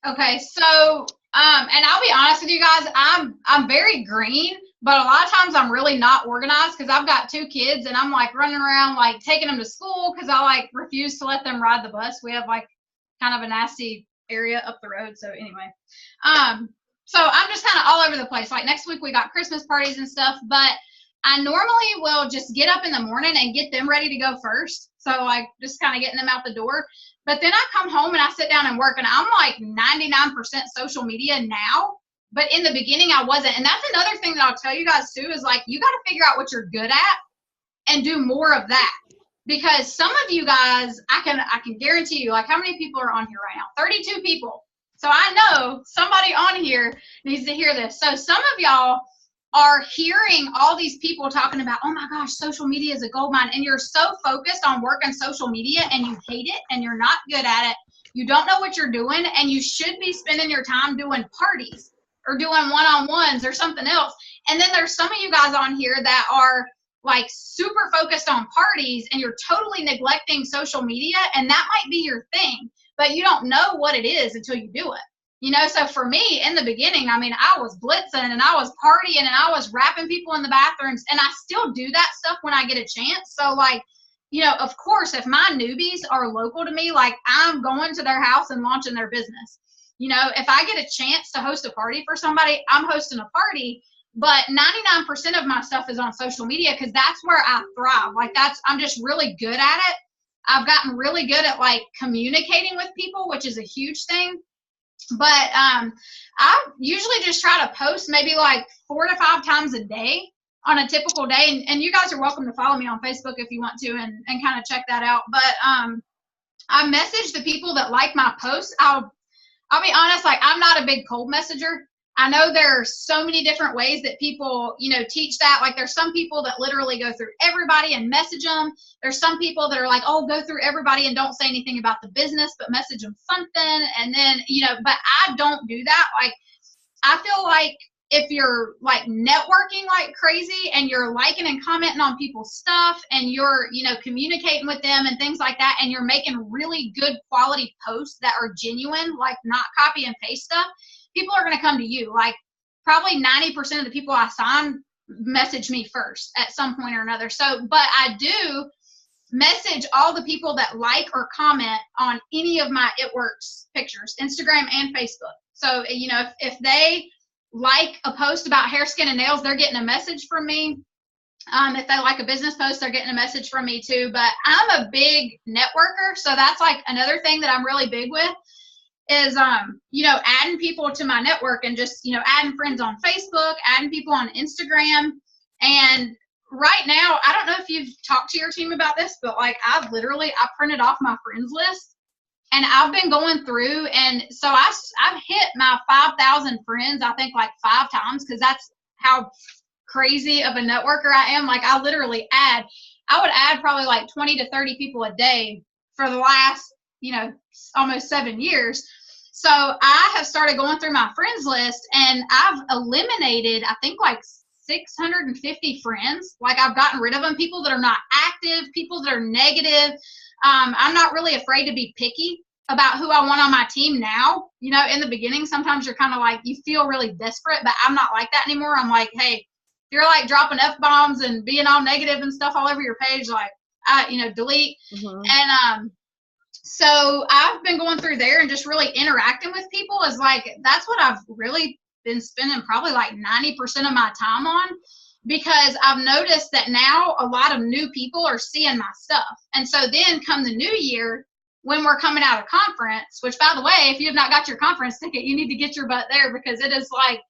Okay, so and I'll be honest with you guys, I'm very green, but a lot of times I'm really not organized, because I've got 2 kids and I'm like running around like taking them to school, because I like refuse to let them ride the bus. We have like kind of a nasty area up the road. So anyway, so I'm just kind of all over the place. Like next week we got Christmas parties and stuff, but I normally will just get up in the morning and get them ready to go first. So like just kind of getting them out the door. But then I come home and I sit down and work, and I'm like 99% social media now. But in the beginning I wasn't. And that's another thing that I'll tell you guys too, is like you got to figure out what you're good at and do more of that. Because some of you guys, I can guarantee you, like how many people are on here right now? 32 people. So I know somebody on here needs to hear this. So some of y'all are hearing all these people talking about, oh my gosh, social media is a gold mine, and you're so focused on working social media and you hate it and you're not good at it. You don't know what you're doing, and you should be spending your time doing parties or doing one-on-ones or something else. And then there's some of you guys on here that are like super focused on parties, and you're totally neglecting social media, and that might be your thing, but you don't know what it is until you do it. You know, so for me in the beginning, I mean, I was blitzing and I was partying and I was wrapping people in the bathrooms, and I still do that stuff when I get a chance. So like, you know, of course, if my newbies are local to me, like I'm going to their house and launching their business. You know, if I get a chance to host a party for somebody, I'm hosting a party, but 99% of my stuff is on social media because that's where I thrive. Like I'm just really good at it. I've gotten really good at like communicating with people, which is a huge thing. But I usually just try to post maybe like 4 to 5 times a day on a typical day. And you guys are welcome to follow me on Facebook if you want to and kind of check that out. But I message the people that like my posts. I'll be honest, like I'm not a big cold messenger. I know there are so many different ways that people, you know, teach that. Like there's some people that literally go through everybody and message them. There's some people that are like, oh, go through everybody and don't say anything about the business, but message them something. And then, you know, but I don't do that. Like I feel like if you're like networking like crazy and you're liking and commenting on people's stuff and you're, you know, communicating with them and things like that, and you're making really good quality posts that are genuine, like not copy and paste stuff, people are going to come to you. Like probably 90% of the people I sign message me first at some point or another. So, but I do message all the people that like or comment on any of my It Works pictures, Instagram and Facebook. So, you know, if they like a post about hair, skin, and nails, they're getting a message from me. If they like a business post, they're getting a message from me too. But I'm a big networker. So that's like another thing that I'm really big with is, you know, adding people to my network and just, you know, adding friends on Facebook, adding people on Instagram. And right now, I don't know if you've talked to your team about this, but like I printed off my friends list and I've been going through. And so I've hit my 5,000 friends, I think like 5 times, because that's how crazy of a networker I am. Like I would add probably like 20 to 30 people a day for the last, you know, almost 7 years. So I have started going through my friends list and I've eliminated, I think like 650 friends. Like I've gotten rid of them, people that are not active, people that are negative. I'm not really afraid to be picky about who I want on my team now. You know, in the beginning, sometimes you're kind of like, you feel really desperate, but I'm not like that anymore. I'm like, hey, if you're like dropping F-bombs and being all negative and stuff all over your page, like, you know, delete. Mm-hmm. And, so I've been going through there and just really interacting with people is like, that's what I've really been spending probably like 90% of my time on, because I've noticed that now a lot of new people are seeing my stuff. And so then come the new year, when we're coming out of conference, which by the way, if you have not got your conference ticket, you need to get your butt there because it is like,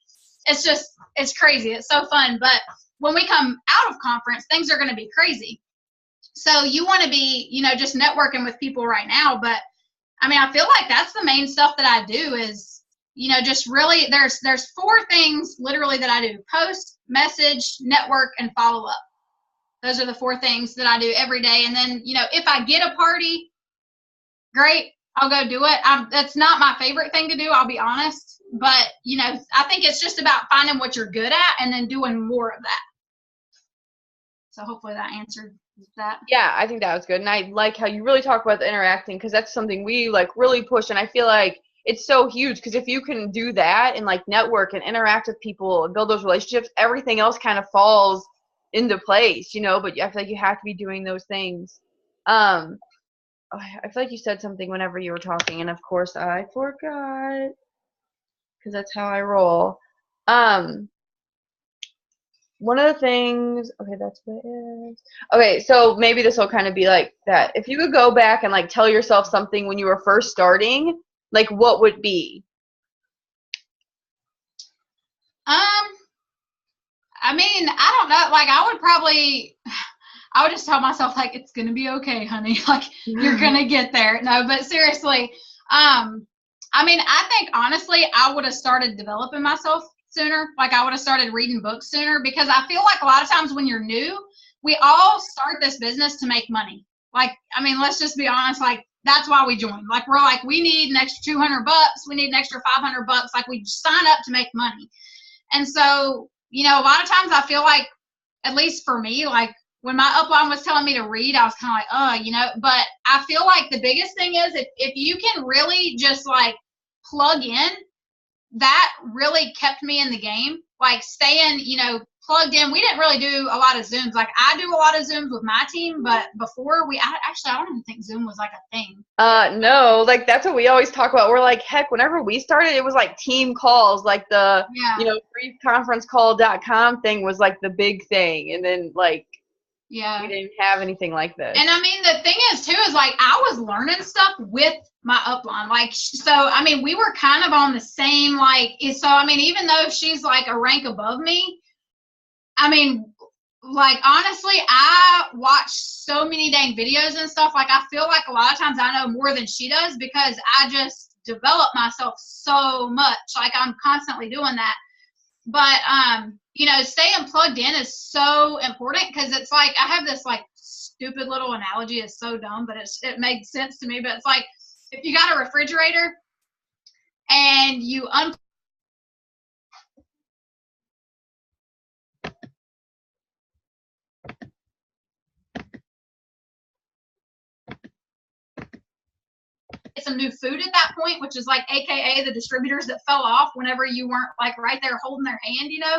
it's crazy. It's so fun. But when we come out of conference, things are going to be crazy. So you want to be, you know, just networking with people right now. But I mean, I feel like that's the main stuff that I do is, you know, just really, there's 4 things literally that I do: post, message, network, and follow up. Those are the 4 things that I do every day. And then, you know, if I get a party, great, I'll go do it. That's not my favorite thing to do, I'll be honest. But, you know, I think it's just about finding what you're good at and then doing more of that. So hopefully that answered that.
Yeah, I think that was good. And I like how you really talk about the interacting, because that's something we like really push. And I feel like it's so huge, because if you can do that and like network and interact with people and build those relationships, everything else kind of falls into place, you know. But I feel like you have to be doing those things. I feel like you said something whenever you were talking, and of course I forgot, because that's how I roll. One of the things, okay, that's what it is. Okay, so maybe this will kind of be like that. If you could go back and like tell yourself something when you were first starting, like what would be?
I mean, I don't know. Like I would just tell myself like, it's going to be okay, honey. Like you're going to get there. No, but seriously, I mean, I think honestly, I would have started developing myself sooner. Like I would have started reading books sooner, because I feel like a lot of times when you're new, we all start this business to make money. Like, I mean, let's just be honest. Like, that's why we joined. Like, we're like, we need an extra $200. We need an extra $500. Like, we sign up to make money. And so, you know, a lot of times I feel like, at least for me, like when my upline was telling me to read, I was kind of like, you know, but I feel like the biggest thing is if you can really just like plug in, that really kept me in the game. Like staying, you know, plugged in. We didn't really do a lot of Zooms. Like I do a lot of Zooms with my team, but before I don't even think Zoom was like a thing.
No, like that's what we always talk about. We're like, heck, whenever we started, it was like team calls, like the, you know, briefconferencecall.com thing was like the big thing. And then like, we didn't have anything like this.
And I mean, the thing is too, is like, I was learning stuff with my upline. Like, so, I mean, we were kind of on the same, like, so, I mean, even though she's like a rank above me, I mean, like, honestly, I watch so many dang videos and stuff. Like, I feel like a lot of times I know more than she does, because I just develop myself so much. Like, I'm constantly doing that. But, you know, staying plugged in is so important, because it's like, I have this like stupid little analogy. It's so dumb, but it makes sense to me. But it's like, if you got a refrigerator and you some new food at that point, which is like AKA the distributors that fell off whenever you weren't like right there holding their hand, you know.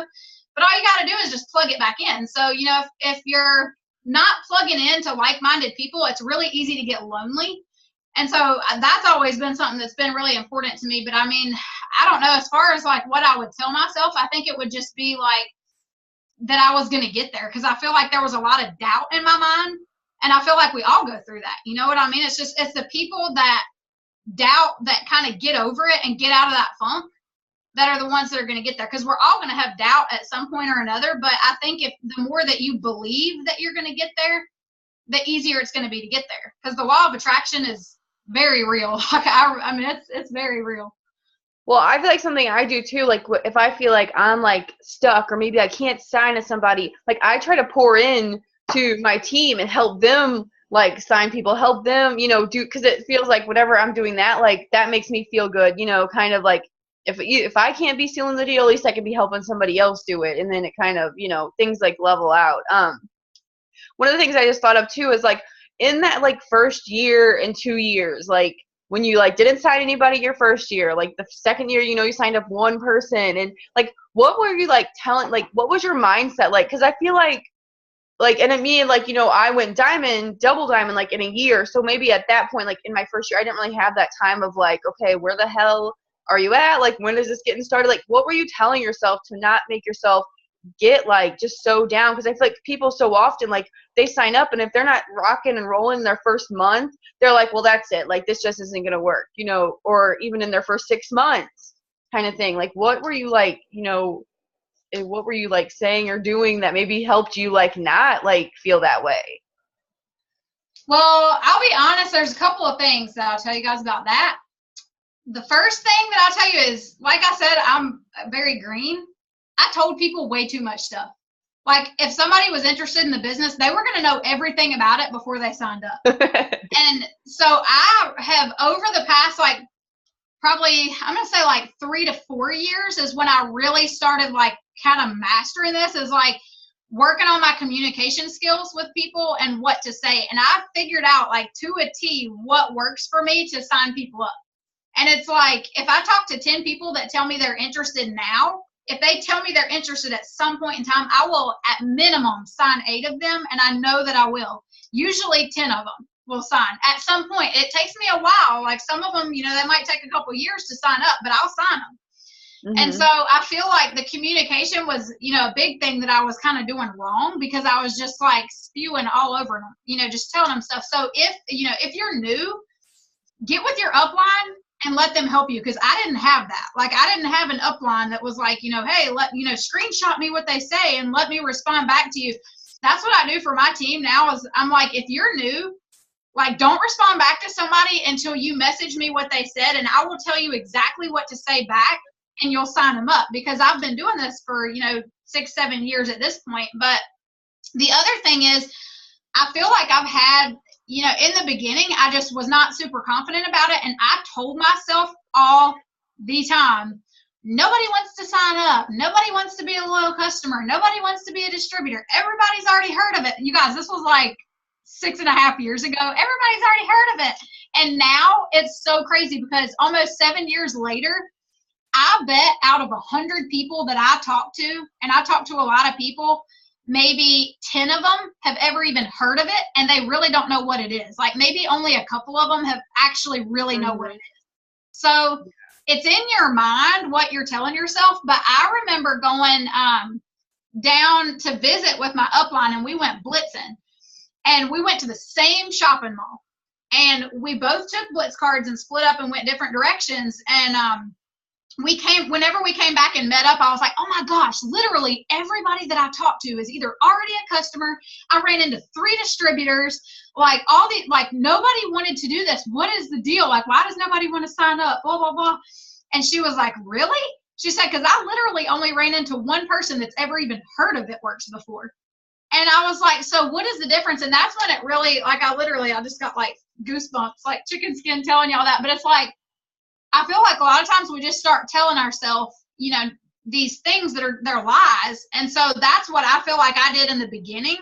But all you got to do is just plug it back in. So, you know, if you're not plugging into like-minded people, it's really easy to get lonely. And so that's always been something that's been really important to me. But I mean, I don't know, as far as like what I would tell myself, I think it would just be like that I was going to get there, because I feel like there was a lot of doubt in my mind. And I feel like we all go through that. You know what I mean? It's the people that doubt that kind of get over it and get out of that funk that are the ones that are going to get there, because we're all going to have doubt at some point or another. But I think if the more that you believe that you're going to get there, the easier it's going to be to get there, because the law of attraction is very real. Like I mean, it's very real.
Well, I feel like something I do too, like if I feel like I'm like stuck or maybe I can't sign to somebody, like I try to pour in to my team and help them like sign people, help them, you know, do, because it feels like whenever I'm doing that, like that makes me feel good, you know, kind of like if I can't be sealing the deal, at least I can be helping somebody else do it, and then it kind of, you know, things like level out. One of the things I just thought of too is like in that like first year and 2 years, like when you like didn't sign anybody your first year, like the second year, you know, you signed up one person, and like what were you like telling, like what was your mindset like? Because I feel like and I mean, like, you know, I went diamond, double diamond, like in a year. So maybe at that point, like in my first year, I didn't really have that time of like, okay, where the hell are you at? Like, when is this getting started? Like, what were you telling yourself to not make yourself get like just so down? Because I feel like people so often, like they sign up, and if they're not rocking and rolling their first month, they're like, well, that's it. Like, this just isn't going to work, you know, or even in their first 6 months kind of thing. Like, what were you like, you know, what were you like saying or doing that maybe helped you like not like feel that way?
Well, I'll be honest, there's a couple of things that I'll tell you guys about that. The first thing that I'll tell you is, like I said, I'm very green. I told people way too much stuff. Like if somebody was interested in the business, they were going to know everything about it before they signed up. And so I have, over the past like probably, I'm going to say like 3 to 4 years is when I really started like kind of mastering this, is like working on my communication skills with people and what to say. And I figured out like to a T what works for me to sign people up. And it's like, if I talk to 10 people that tell me they're interested now, if they tell me they're interested at some point in time, I will at minimum sign 8 of them. And I know that I will. Usually 10 of them will sign at some point. It takes me a while. Like some of them, you know, they might take a couple years to sign up, but I'll sign them. Mm-hmm. And so I feel like the communication was, you know, a big thing that I was kind of doing wrong, because I was just like spewing all over them, you know, just telling them stuff. So if, you know, if you're new, get with your upline and let them help you, because I didn't have that. Like I didn't have an upline that was like, you know, hey, screenshot me what they say and let me respond back to you. That's what I do for my team now, is I'm like, if you're new, like don't respond back to somebody until you message me what they said, and I will tell you exactly what to say back. and you'll sign them up, because I've been doing this for, 6-7 years at this point. But the other thing is, I feel like I've had, in the beginning, I just was not super confident about it. And I told myself all the time, nobody wants to sign up. Nobody wants to be a loyal customer. Nobody wants to be a distributor. Everybody's already heard of it. You guys, this was like 6.5 years ago. Everybody's already heard of it. And now it's so crazy, because almost 7 years later, I bet out of 100 people that I talk to, and I talk to a lot of people, maybe 10 of them have ever even heard of it, and they really don't know what it is. Like, maybe only a couple of them have actually really know what it is. So it's in your mind what you're telling yourself. But I remember going down to visit with my upline, and we went blitzing, and we went to the same shopping mall, and we both took blitz cards and split up and went different directions. And whenever we came back and met up, I was like, oh my gosh, literally everybody that I talked to is either already a customer. I ran into 3 distributors, like nobody wanted to do this. What is the deal? Like, why does nobody want to sign up? Blah, blah, blah. And she was like, really? She said, because I literally only ran into one person that's ever even heard of It Works before. And I was like, so what is the difference? And that's when it really, like, I just got like goosebumps, like chicken skin telling y'all that. But it's like, I feel like a lot of times we just start telling ourselves, these things they're lies. And so that's what I feel like I did in the beginning,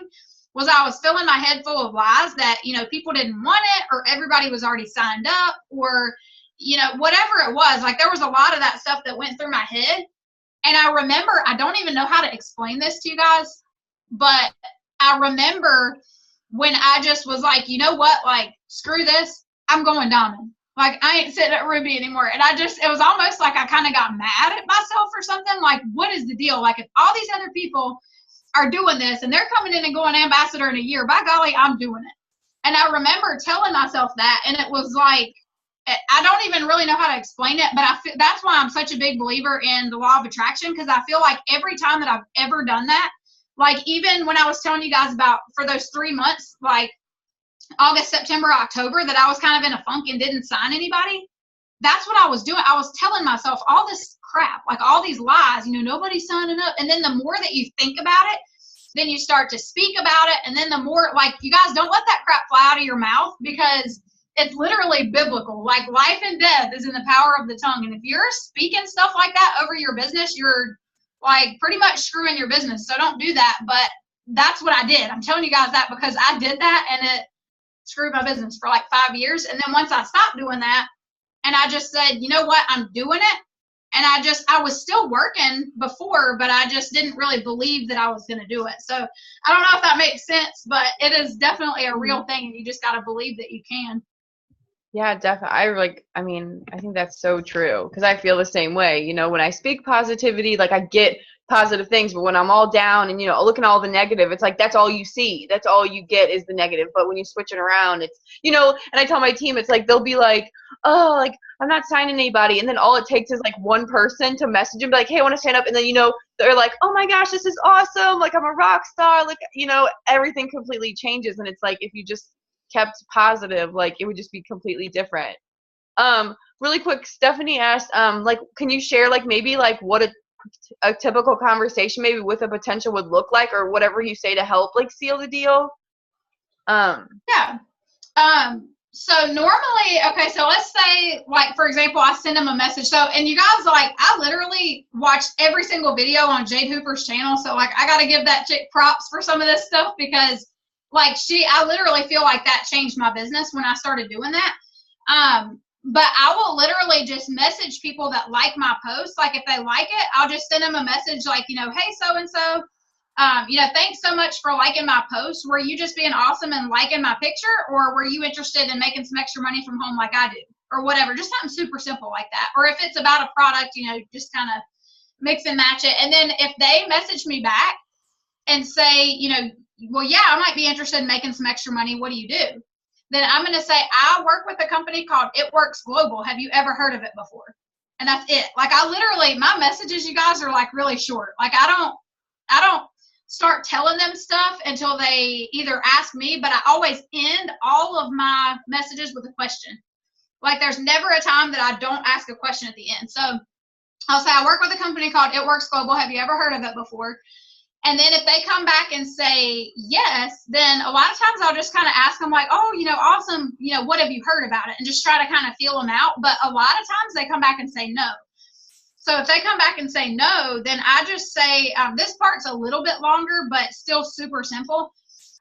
was I was filling my head full of lies that, people didn't want it, or everybody was already signed up, or, whatever it was. Like, there was a lot of that stuff that went through my head. And I remember, I don't even know how to explain this to you guys, but I remember when I just was like, you know what, like, screw this, I'm going diamond. Like, I ain't sitting at Ruby anymore. And it was almost like I kind of got mad at myself or something. Like, what is the deal? Like, if all these other people are doing this and they're coming in and going ambassador in a year, by golly, I'm doing it. And I remember telling myself that, and it was like, I don't even really know how to explain it, but that's why I'm such a big believer in the law of attraction, because I feel like every time that I've ever done that, like, even when I was telling you guys about for those 3 months, like August, September, October, that I was kind of in a funk and didn't sign anybody, that's what I was doing. I was telling myself all this crap, like all these lies, nobody's signing up. And then the more that you think about it, then you start to speak about it. And then the more, like, you guys, don't let that crap fly out of your mouth, because it's literally biblical. Like, life and death is in the power of the tongue. And if you're speaking stuff like that over your business, you're like pretty much screwing your business. So don't do that. But that's what I did. I'm telling you guys that because I did that, and it screwed my business for like 5 years. And then once I stopped doing that, and I just said, you know what, I'm doing it. And I was still working before, but I just didn't really believe that I was going to do it. So I don't know if that makes sense, but it is definitely a real thing, and you just got to believe that you can.
Yeah, definitely. I think that's so true, because I feel the same way. When I speak positivity, like, I get positive things, but when I'm all down and, looking at all the negative, it's like, that's all you see. That's all you get is the negative. But when you switch it around, it's, and I tell my team, it's like, they'll be like, oh, like, I'm not signing anybody. And then all it takes is like one person to message them, be like, hey, I want to sign up. And then, they're like, oh my gosh, this is awesome. Like, I'm a rock star. Like, everything completely changes. And it's like, if you just kept positive, like, it would just be completely different. Really quick, Stephanie asked, like, can you share, like, maybe like what a typical conversation maybe with a potential would look like, or whatever you say to help, like, seal the deal?
Yeah. So normally, okay, so let's say, like, for example, I send them a message. So, and you guys, like, I literally watched every single video on Jade Hooper's channel. So, like, I got to give that chick props for some of this stuff, because, like, I literally feel like that changed my business when I started doing that. But I will literally just message people that like my posts. Like, if they like it, I'll just send them a message like, hey, so-and-so, thanks so much for liking my post. Were you just being awesome and liking my picture, or were you interested in making some extra money from home like I do, or whatever? Just something super simple like that. Or if it's about a product, just kind of mix and match it. And then if they message me back and say, well, yeah, I might be interested in making some extra money, what do you do? Then I'm going to say, I work with a company called It Works Global. Have you ever heard of it before? And that's it. Like, I literally, my messages, you guys, are like really short. Like, I don't start telling them stuff until they either ask me, but I always end all of my messages with a question. Like, there's never a time that I don't ask a question at the end. So I'll say I work with a company called It Works Global. Have you ever heard of it before? And then if they come back and say yes, then a lot of times I'll just kind of ask them like, oh, awesome, what have you heard about it? And just try to kind of feel them out. But a lot of times they come back and say no. So if they come back and say no, then I just say, this part's a little bit longer, but still super simple.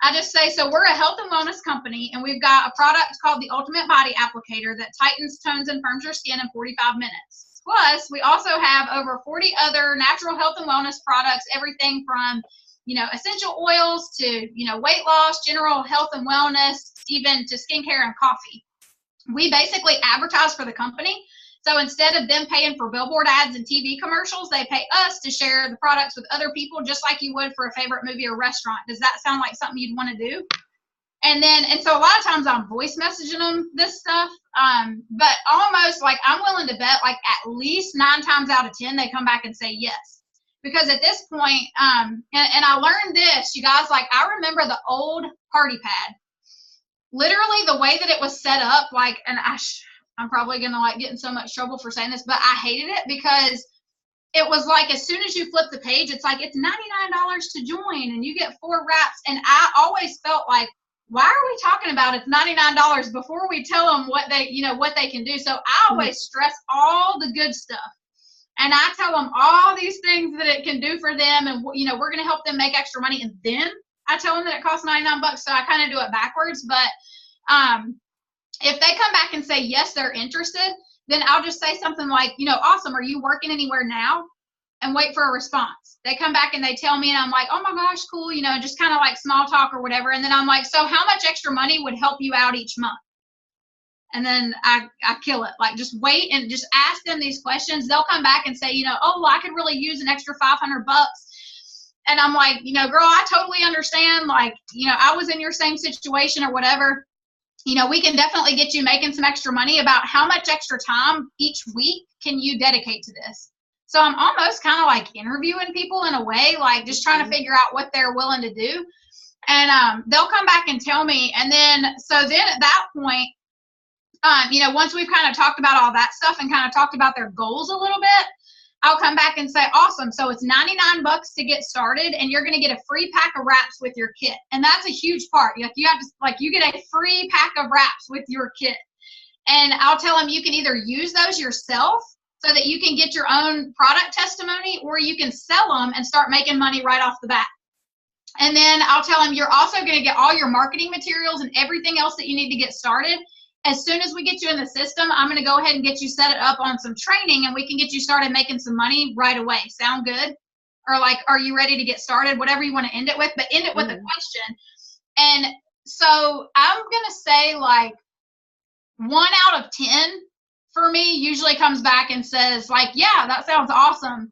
I just say, so we're a health and wellness company, and we've got a product called the Ultimate Body Applicator that tightens, tones, and firms your skin in 45 minutes. Plus, we also have over 40 other natural health and wellness products, everything from, essential oils to, weight loss, general health and wellness, even to skincare and coffee. We basically advertise for the company. So instead of them paying for billboard ads and TV commercials, they pay us to share the products with other people, just like you would for a favorite movie or restaurant. Does that sound like something you'd want to do? And so a lot of times I'm voice messaging them this stuff, but almost like I'm willing to bet like at least 9 times out of 10, they come back and say yes. Because at this point, and I learned this, you guys, like I remember the old party pad, literally the way that it was set up, like, and I'm probably going to like get in so much trouble for saying this, but I hated it because it was like as soon as you flip the page, it's like it's $99 to join and you get 4 wraps. And I always felt like, why are we talking about it's $99 before we tell them what they can do? So I always stress all the good stuff. And I tell them all these things that it can do for them. And, we're going to help them make extra money. And then I tell them that it costs $99. So I kind of do it backwards. But, if they come back and say, yes, they're interested, then I'll just say something like, awesome, are you working anywhere now? And wait for a response. They come back and they tell me, and I'm like, oh my gosh, cool, just kind of like small talk or whatever. And then I'm like, so how much extra money would help you out each month? And then I kill it. Like, just wait and just ask them these questions. They'll come back and say, oh, well, I could really use an extra $500. And I'm like, girl, I totally understand. Like, I was in your same situation or whatever. We can definitely get you making some extra money. About how much extra time each week can you dedicate to this? So I'm almost kind of like interviewing people in a way, like just trying to figure out what they're willing to do. And they'll come back and tell me. And then at that point, once we've kind of talked about all that stuff and kind of talked about their goals a little bit, I'll come back and say, awesome. So it's $99 to get started, and you're going to get a free pack of wraps with your kit. And that's a huge part. You get a free pack of wraps with your kit. And I'll tell them you can either use those yourself so that you can get your own product testimony, or you can sell them and start making money right off the bat. And then I'll tell them you're also going to get all your marketing materials and everything else that you need to get started. As soon as we get you in the system, I'm going to go ahead and get you set up on some training, and we can get you started making some money right away. Sound good? Or like, are you ready to get started? Whatever you want to end it with, but end it with a question. And so I'm going to say like 1 out of 10 for me usually comes back and says like, yeah, that sounds awesome.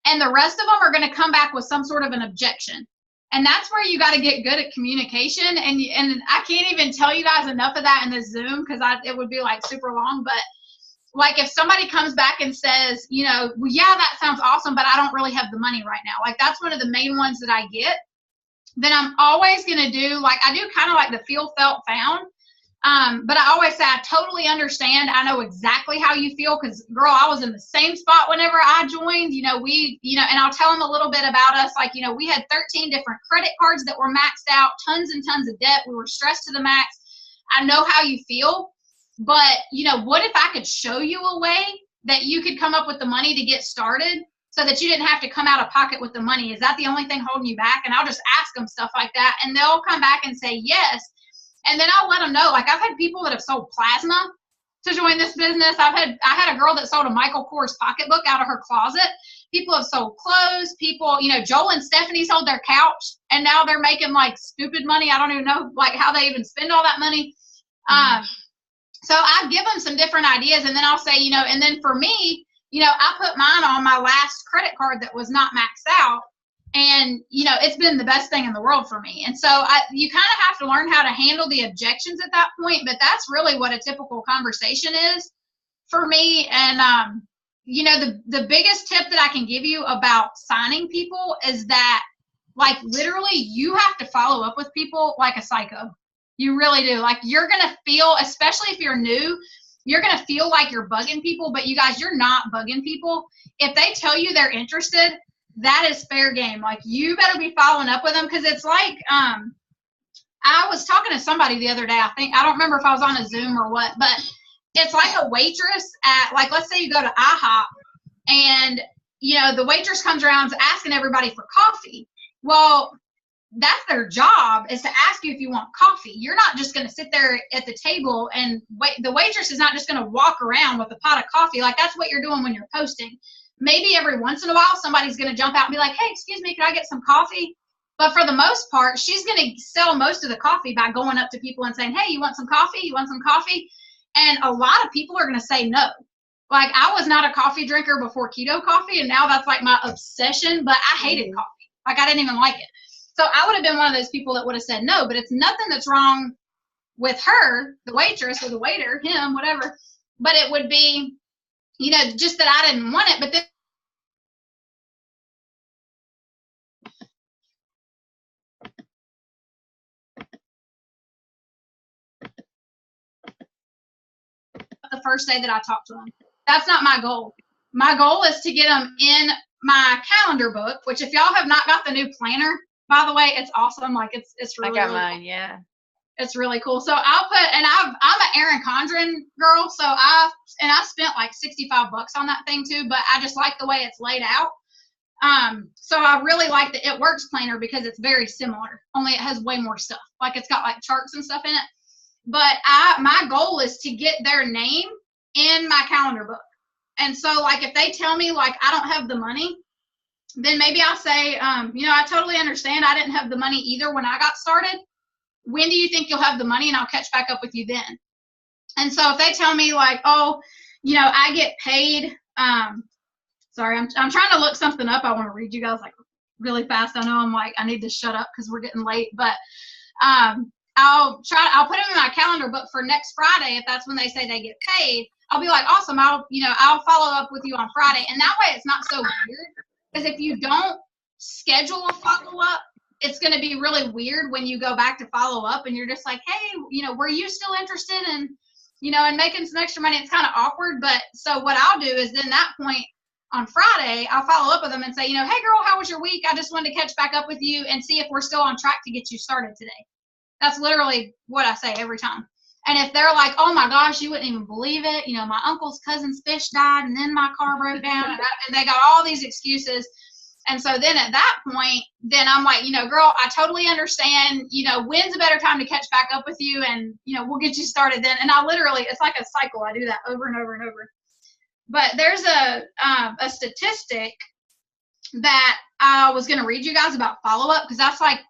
And the rest of them are going to come back with some sort of an objection. And that's where you got to get good at communication. And I can't even tell you guys enough of that in this Zoom because it would be like super long. But like if somebody comes back and says, well, yeah, that sounds awesome, but I don't really have the money right now. Like that's one of the main ones that I get. Then I'm always going to do like, I do kind of like the feel, felt, found. But I always say, I totally understand. I know exactly how you feel because, girl, I was in the same spot whenever I joined. And I'll tell them a little bit about us. Like, we had 13 different credit cards that were maxed out, tons and tons of debt. We were stressed to the max. I know how you feel. But, what if I could show you a way that you could come up with the money to get started so that you didn't have to come out of pocket with the money? Is that the only thing holding you back? And I'll just ask them stuff like that. And they'll come back and say yes. And then I'll let them know, like I've had people that have sold plasma to join this business. I had a girl that sold a Michael Kors pocketbook out of her closet. People have sold clothes. People, Joel and Stephanie sold their couch, and now they're making like stupid money. I don't even know like how they even spend all that money. So I give them some different ideas, and then I'll say, and then for me, I put mine on my last credit card that was not maxed out. And, it's been the best thing in the world for me. And so you kind of have to learn how to handle the objections at that point. But that's really what a typical conversation is for me. And, the biggest tip that I can give you about signing people is that, like, literally you have to follow up with people like a psycho. You really do. Like, you're going to feel, especially if you're new, you're going to feel like you're bugging people, but you guys, you're not bugging people. If they tell you they're interested, that is fair game. Like, you better be following up with them, because it's like, I was talking to somebody the other day. I don't remember if I was on a Zoom or what, but it's like a waitress at, like, let's say you go to IHOP, and, you know, the waitress comes around asking everybody for coffee. Well, that's their job, is to ask you if you want coffee. You're not just going to sit there at the table and wait. The waitress is not just going to walk around with a pot of coffee. Like, that's what you're doing when you're posting. Maybe every once in a while, somebody's going to jump out and be like, hey, excuse me, can I get some coffee? But for the most part, she's going to sell most of the coffee by going up to people and saying, hey, you want some coffee? You want some coffee? And a lot of people are going to say no. Like, I was not a coffee drinker before keto coffee, and now that's like my obsession, but I hated coffee. Like, I didn't even like it. So I would have been one of those people that would have said no, but it's nothing that's wrong with her, the waitress or the waiter, him, whatever. But it would be, you know, just that I didn't want it. But then the first day that I talked to them, that's not my goal. My goal is to get them in my calendar book, which, if y'all have not got the new planner, by the way, it's awesome. Like, it's really,
I got mine, yeah.
It's really cool. So I'll put, and I'm an Erin Condren girl, so I spent like $65 on that thing too, but I just like the way it's laid out. So I really like the It Works planner, because it's very similar, only it has way more stuff. Like, it's got like charts and stuff in it. But my goal is to get their name in my calendar book. And so, like, if they tell me, like, I don't have the money, then maybe I'll say, you know, I totally understand. I didn't have the money either when I got started. When do you think you'll have the money? And I'll catch back up with you then. And so if they tell me, like, oh, you know, I get paid, sorry, I'm trying to look something up. I want to read you guys, like, really fast. I know I'm like, I need to shut up because we're getting late, but I'll put them in my calendar book for next Friday. If that's when they say they get paid, I'll be like, awesome. I'll follow up with you on Friday. And that way it's not so weird, because if you don't schedule a follow up, it's going to be really weird when you go back to follow up and you're just like, hey, you know, were you still interested in, you know, in making some extra money? It's kind of awkward. But so what I'll do is, then that point on Friday, I'll follow up with them and say, you know, hey girl, how was your week? I just wanted to catch back up with you and see if we're still on track to get you started today. That's literally what I say every time. And if they're like, oh my gosh, you wouldn't even believe it, you know, my uncle's cousin's fish died and then my car broke down, and they got all these excuses. And so then at that point, then I'm like, you know, girl, I totally understand, you know, when's a better time to catch back up with you, and, you know, we'll get you started then. And I literally, it's like a cycle. I do that over and over and over. But there's a statistic that I was going to read you guys about follow-up, because that's like,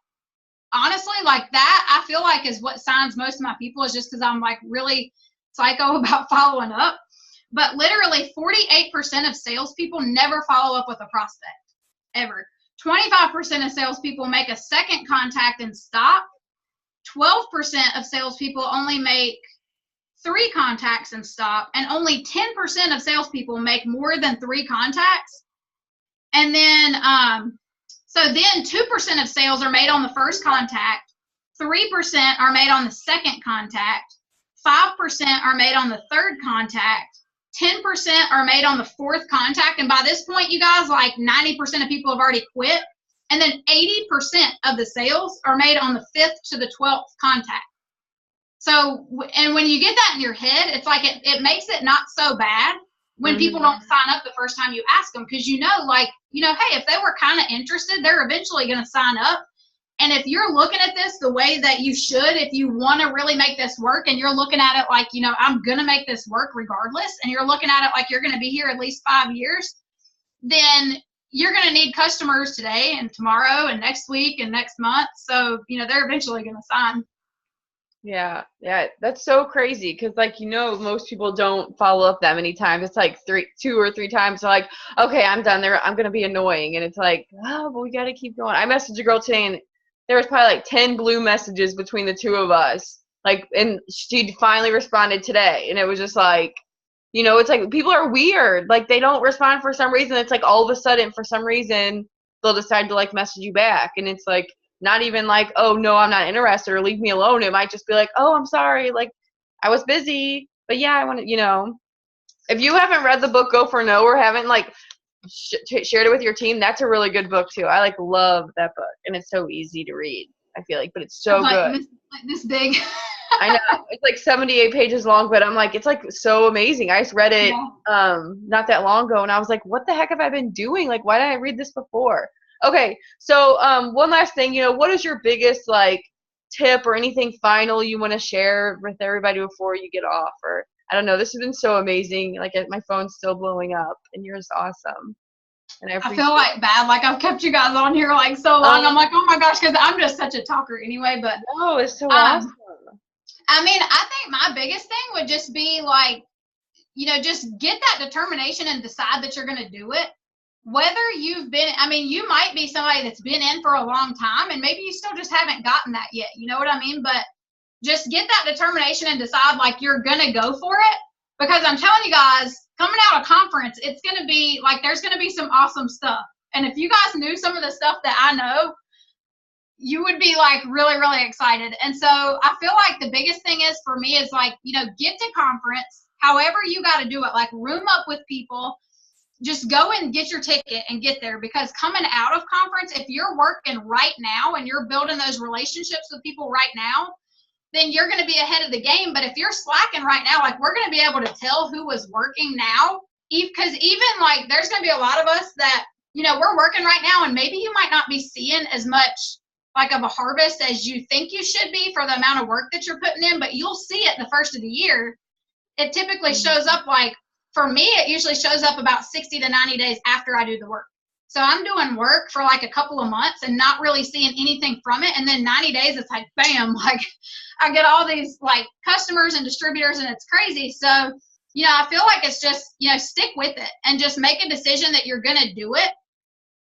honestly, like, that I feel like is what signs most of my people, is just because I'm like really psycho about following up. But literally 48% of salespeople never follow up with a prospect, ever. 25% of salespeople make a second contact and stop. 12% of salespeople only make 3 contacts and stop. And only 10% of salespeople make more than 3 contacts. And then, so then 2% of sales are made on the first contact. 3% are made on the second contact. 5% are made on the third contact. 10% are made on the fourth contact. And by this point, you guys, like 90% of people have already quit. And then 80% of the sales are made on the 5th to the 12th contact. So, and when you get that in your head, it's like it makes it not so bad when people don't sign up the first time you ask them, because you know, like, you know, hey, if they were kind of interested, they're eventually going to sign up. And if you're looking at this the way that you should, if you want to really make this work, and you're looking at it like, you know, I'm going to make this work regardless, and you're looking at it like you're going to be here at least 5 years, then you're going to need customers today and tomorrow and next week and next month. So, you know, they're eventually going to sign.
Yeah, that's so crazy, because, like, you know, most people don't follow up that many times. It's like 2 or 3 times. They're like, okay, I'm done. I'm going to be annoying. And it's like, oh, but we got to keep going. I messaged a girl today, and there was probably like 10 blue messages between the 2 of us. Like, and she finally responded today. And it was just like, you know, it's like people are weird. Like, they don't respond for some reason. It's like all of a sudden, for some reason, they'll decide to, like, message you back. And it's like, not even like, oh, no, I'm not interested, or leave me alone. It might just be like, oh, I'm sorry. Like, I was busy. But yeah, I want to, if you haven't read the book Go for No or haven't like shared it with your team, that's a really good book too. I like love that book, and it's so easy to read. I feel like, but it's so good.
Like this big.
I know it's like 78 pages long, but I'm like, it's like so amazing. I just read it not that long ago, and I was like, what the heck have I been doing? Like, why didn't I read this before? Okay, so one last thing, what is your biggest like tip or anything final you want to share with everybody before you get off? Or I don't know, this has been so amazing. Like my phone's still blowing up, and yours awesome. And
I feel like bad. Like I've kept you guys on here like so long. I'm like, oh my gosh, because I'm just such a talker anyway. But
no, it's so awesome.
I mean, I think my biggest thing would just be like, just get that determination and decide that you're going to do it. Whether you've been, I mean, you might be somebody that's been in for a long time and maybe you still just haven't gotten that yet. You know what I mean? But just get that determination and decide like you're going to go for it. Because I'm telling you guys, coming out of conference, it's going to be like, there's going to be some awesome stuff. And if you guys knew some of the stuff that I know, you would be like really, really excited. And so I feel like the biggest thing is for me is like, get to conference, however you got to do it, like room up with people, just go and get your ticket and get there. Because coming out of conference, if you're working right now and you're building those relationships with people right now, then you're going to be ahead of the game. But if you're slacking right now, like we're going to be able to tell who was working now, because even like there's going to be a lot of us that, we're working right now and maybe you might not be seeing as much like of a harvest as you think you should be for the amount of work that you're putting in, but you'll see it the first of the year. It typically shows up like, for me, it usually shows up about 60 to 90 days after I do the work. So I'm doing work for like a couple of months and not really seeing anything from it. And then 90 days, it's like, bam, like I get all these like customers and distributors and it's crazy. So, I feel like it's just, stick with it and just make a decision that you're going to do it.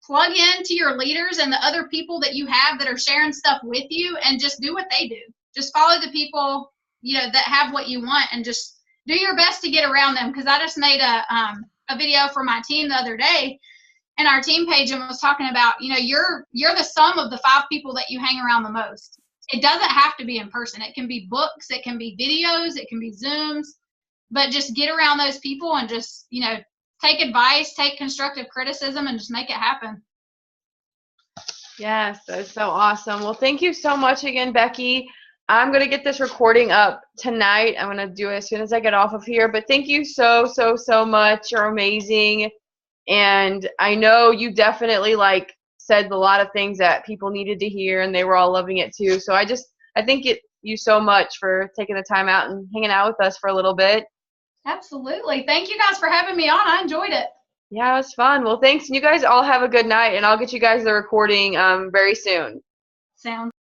Plug into your leaders and the other people that you have that are sharing stuff with you and just do what they do. Just follow the people, that have what you want and just do your best to get around them. Because I just made a video for my team the other day and our team page and was talking about, you're the sum of the 5 people that you hang around the most. It doesn't have to be in person. It can be books, it can be videos, it can be Zooms, but just get around those people and just, take advice, take constructive criticism, and just make it happen.
Yes, that's so awesome. Well, thank you so much again, Becky. I'm going to get this recording up tonight. I'm going to do it as soon as I get off of here. But thank you so, so, so much. You're amazing. And I know you definitely said a lot of things that people needed to hear, and they were all loving it too. So I thank you so much for taking the time out and hanging out with us for a little bit.
Absolutely. Thank you guys for having me on. I enjoyed it.
Yeah, it was fun. Well, thanks. And you guys all have a good night, and I'll get you guys the recording very soon.
Sounds